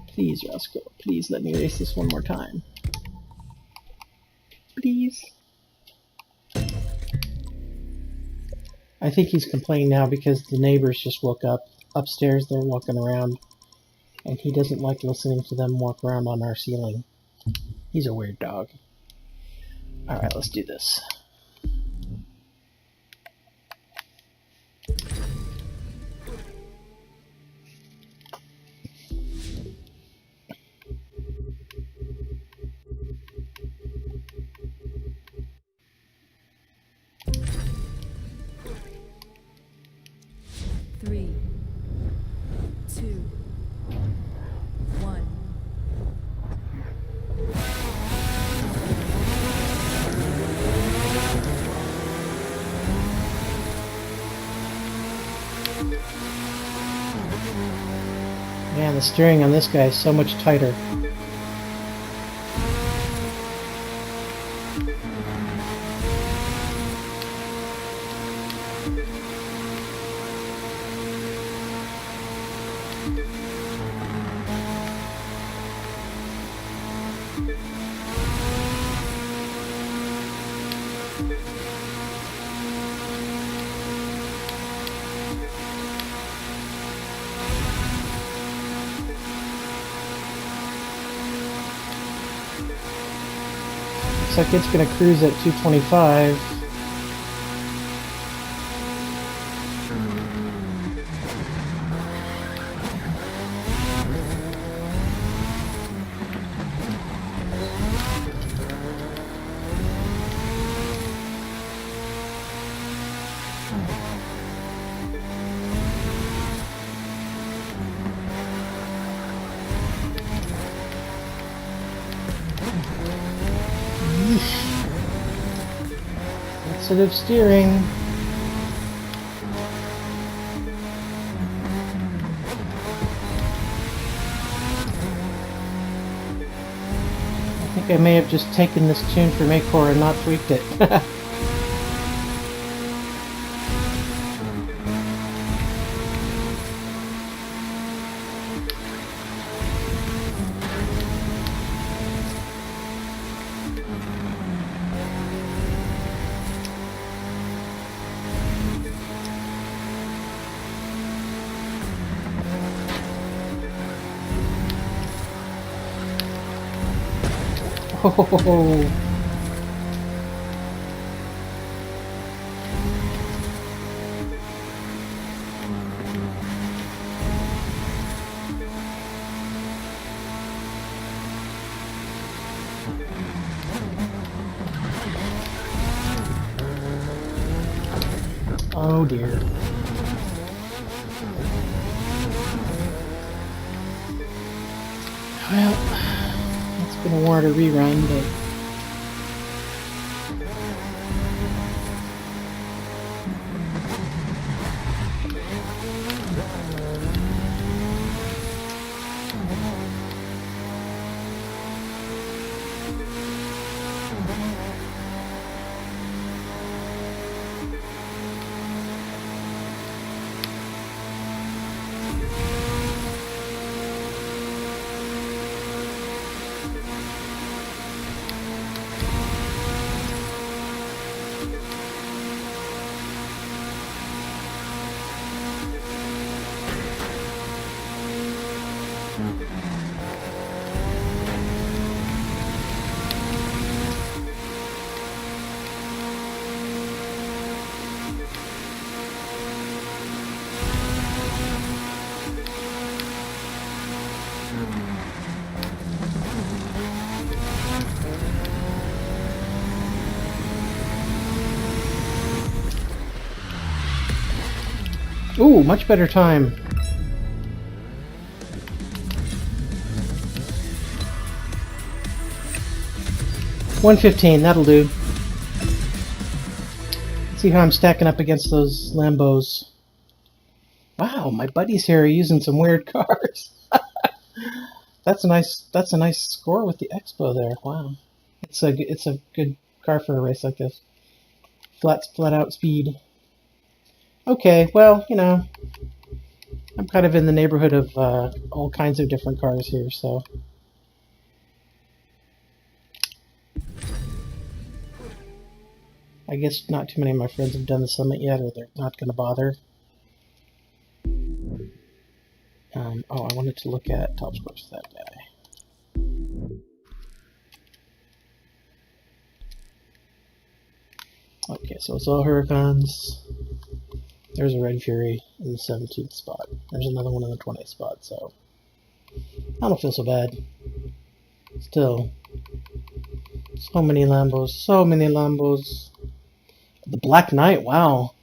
Please, Roscoe, please let me race this one more time. Please. I think he's complaining now because the neighbors just woke up. Upstairs, they're walking around, and he doesn't like listening to them walk around on our ceiling. He's a weird dog. Alright, let's do this. Three, two, one. Man, the steering on this guy is so much tighter. Looks like it's going to cruise at 225. Sensitive steering. I think I may have just taken this tune from Acore and not tweaked it. Oh. Oh dear. Well, it's gonna warrant a rerun, but ooh, much better time. $115, that'll do. See how I'm stacking up against those Lambos. Wow, my buddies here are using some weird cars. That's a nice score with the Expo there. Wow. It's a good car for a race like this. Flat out speed. Okay, well, you know, I'm kind of in the neighborhood of all kinds of different cars here, so. I guess not too many of my friends have done the summit yet, or they're not going to bother. Oh, I wanted to look at top scores of that guy. Okay, so it's all Huracans. There's a Red Fury in the 17th spot. There's another one in the 20th spot, so I don't feel so bad. Still, so many Lambos, so many Lambos. The Black Knight, wow.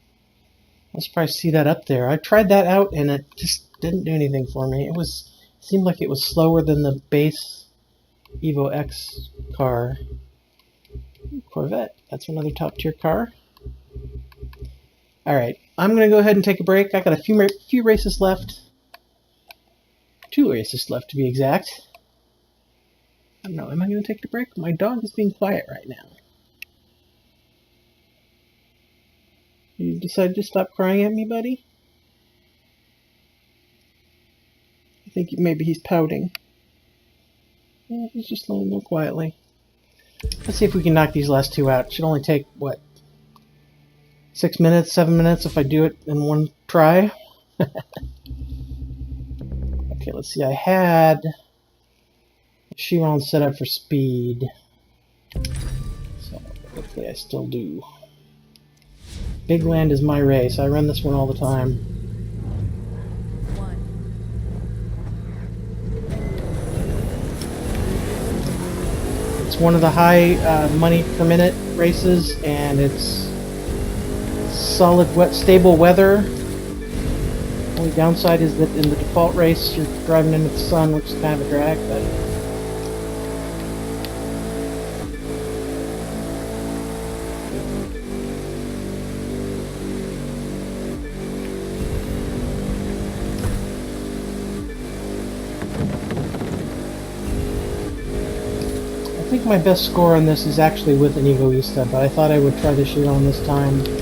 I was surprised to see that up there. I tried that out and it just didn't do anything for me. It seemed like it was slower than the base Evo X car. Corvette, that's another top tier car. Alright, I'm going to go ahead and take a break. I got a few races left. 2 races left to be exact. I don't know, am I going to take the break? My dog is being quiet right now. You decided to stop crying at me, buddy? I think maybe he's pouting. Yeah, he's just laying there quietly. Let's see if we can knock these last 2 out. It should only take, what, 6 minutes, 7 minutes if I do it in one try? Okay, let's see. I had Chiron set up for speed. So, hopefully I still do. Big Land is my race. I run this one all the time. 1. It's one of the high money per minute races, and it's solid, stable weather. Only downside is that in the default race, you're driving into the sun, which is kind of a drag, but I think my best score on this is actually with an Egoista, but I thought I would try the Chiron this time. Just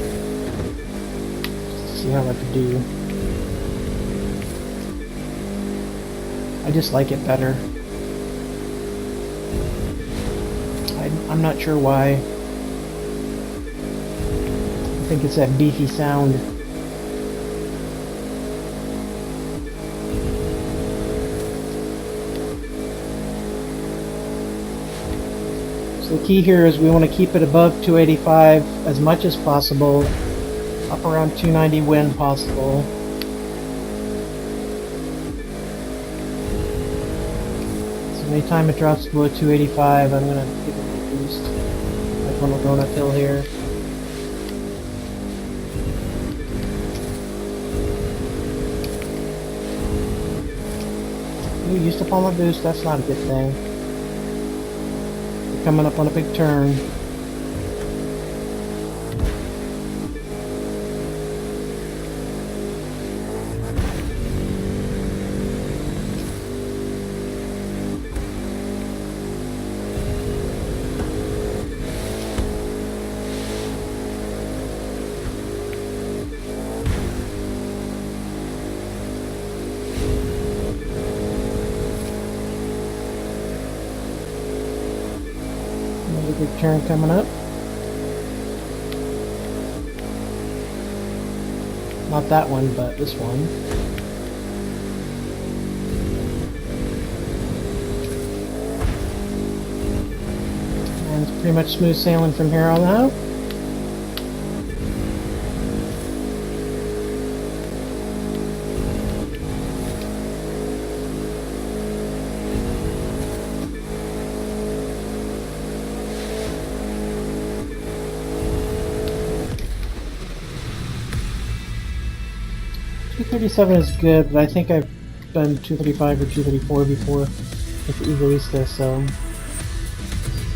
to see how I could do. I just like it better. I'm not sure why. I think it's that beefy sound. So the key here is we want to keep it above 285 as much as possible, up around 290 when possible. So anytime it drops below 285, I'm going to give it a boost, like when we're going uphill here. Ooh, used up all my boost, that's not a good thing. We're coming up on a big turn. Another big turn coming up. Not that one, but this one. And it's pretty much smooth sailing from here on out. .237 is good, but I think I've done 235 or 234 before with the Egoista, so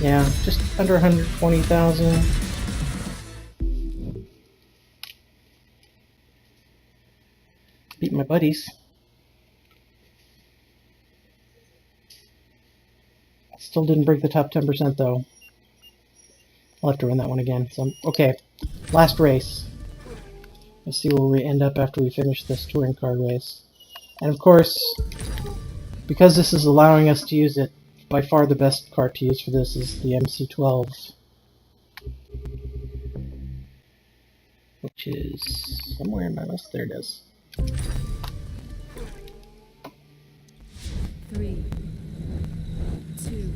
yeah, just under 120,000. Beat my buddies. Still didn't break the top 10% though. I'll have to run that one again. So okay, last race. Let's see where we end up after we finish this touring car race. And of course, because this is allowing us to use it, by far the best car to use for this is the MC12. Which is somewhere in my list. There it is. 3, 2,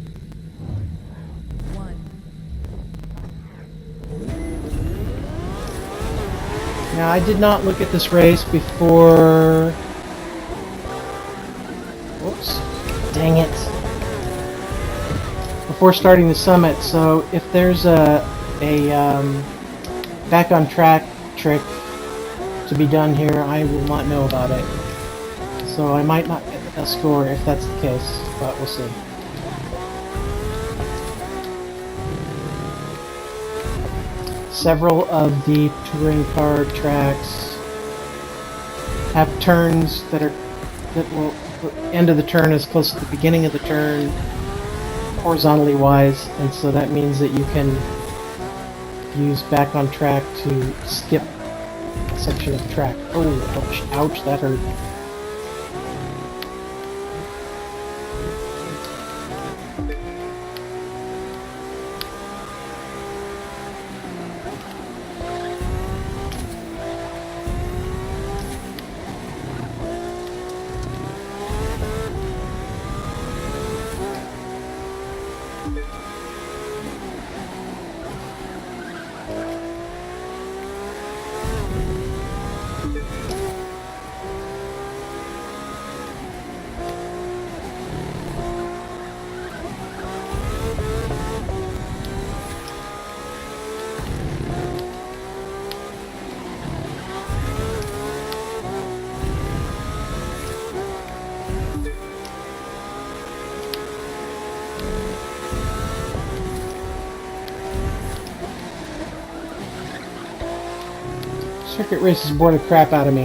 1. Now, I did not look at this race before... Whoops. Dang it. Before starting the summit, so if there's a back on track trick to be done here, I will not know about it. So I might not get the best score if that's the case, but we'll see. Several of the touring car tracks have turns that will the end of the turn is close to the beginning of the turn, horizontally wise, and so that means that you can use back on track to skip a section of track. Oh, ouch, that hurt. Circuit races bore the crap out of me.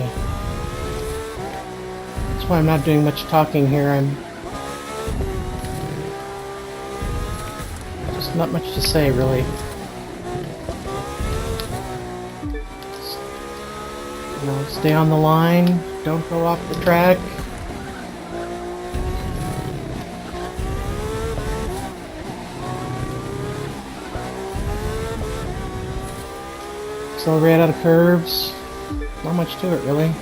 That's why I'm not doing much talking here. I'm just not much to say, really. You know, stay on the line, don't go off the track. Accelerate out of curves. Not much to it, really.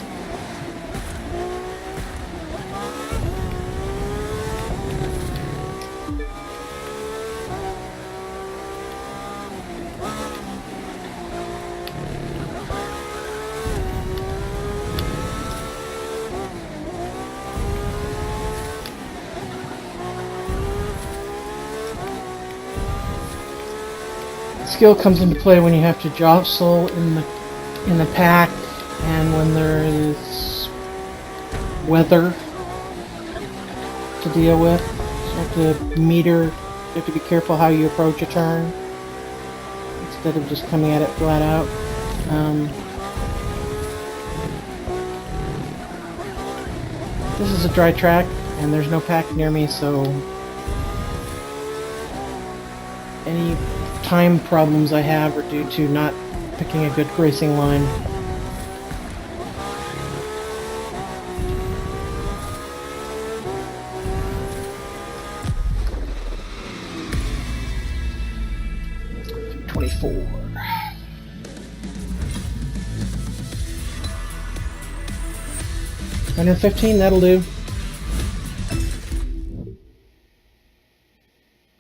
Skill comes into play when you have to jostle in the pack and when there is weather to deal with. So you have to meter, you have to be careful how you approach a turn instead of just coming at it flat out. This is a dry track and there's no pack near me, so any time problems I have are due to not picking a good racing line. $24. 115, that'll do.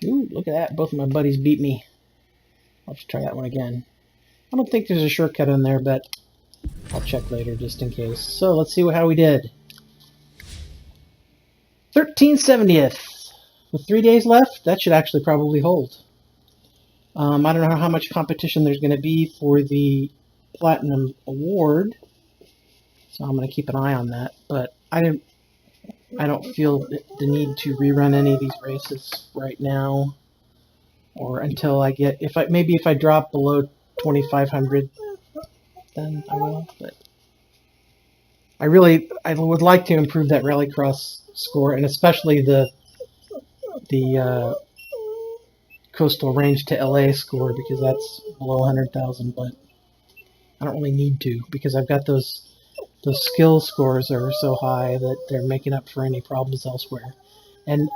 Ooh, look at that. Both of my buddies beat me. I'll just try that one again. I don't think there's a shortcut in there, but I'll check later just in case. So let's see how we did. 13/70th. With 3 days left, that should actually probably hold. I don't know how much competition there's going to be for the Platinum Award, so I'm going to keep an eye on that. But I don't feel the need to rerun any of these races right now, or until I get, maybe if I drop below 2,500, then I will. But I would like to improve that Rallycross score, and especially the Coastal Range to LA score, because that's below 100,000. But I don't really need to because I've got those skill scores are so high that they're making up for any problems elsewhere. And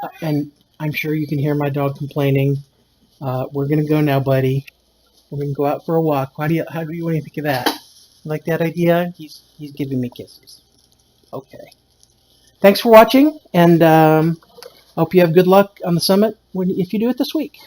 I'm sure you can hear my dog complaining. We're gonna go now, buddy. We're gonna go out for a walk. How do you want to think of that? You like that idea? He's giving me kisses. Okay. Thanks for watching, and hope you have good luck on the summit if you do it this week.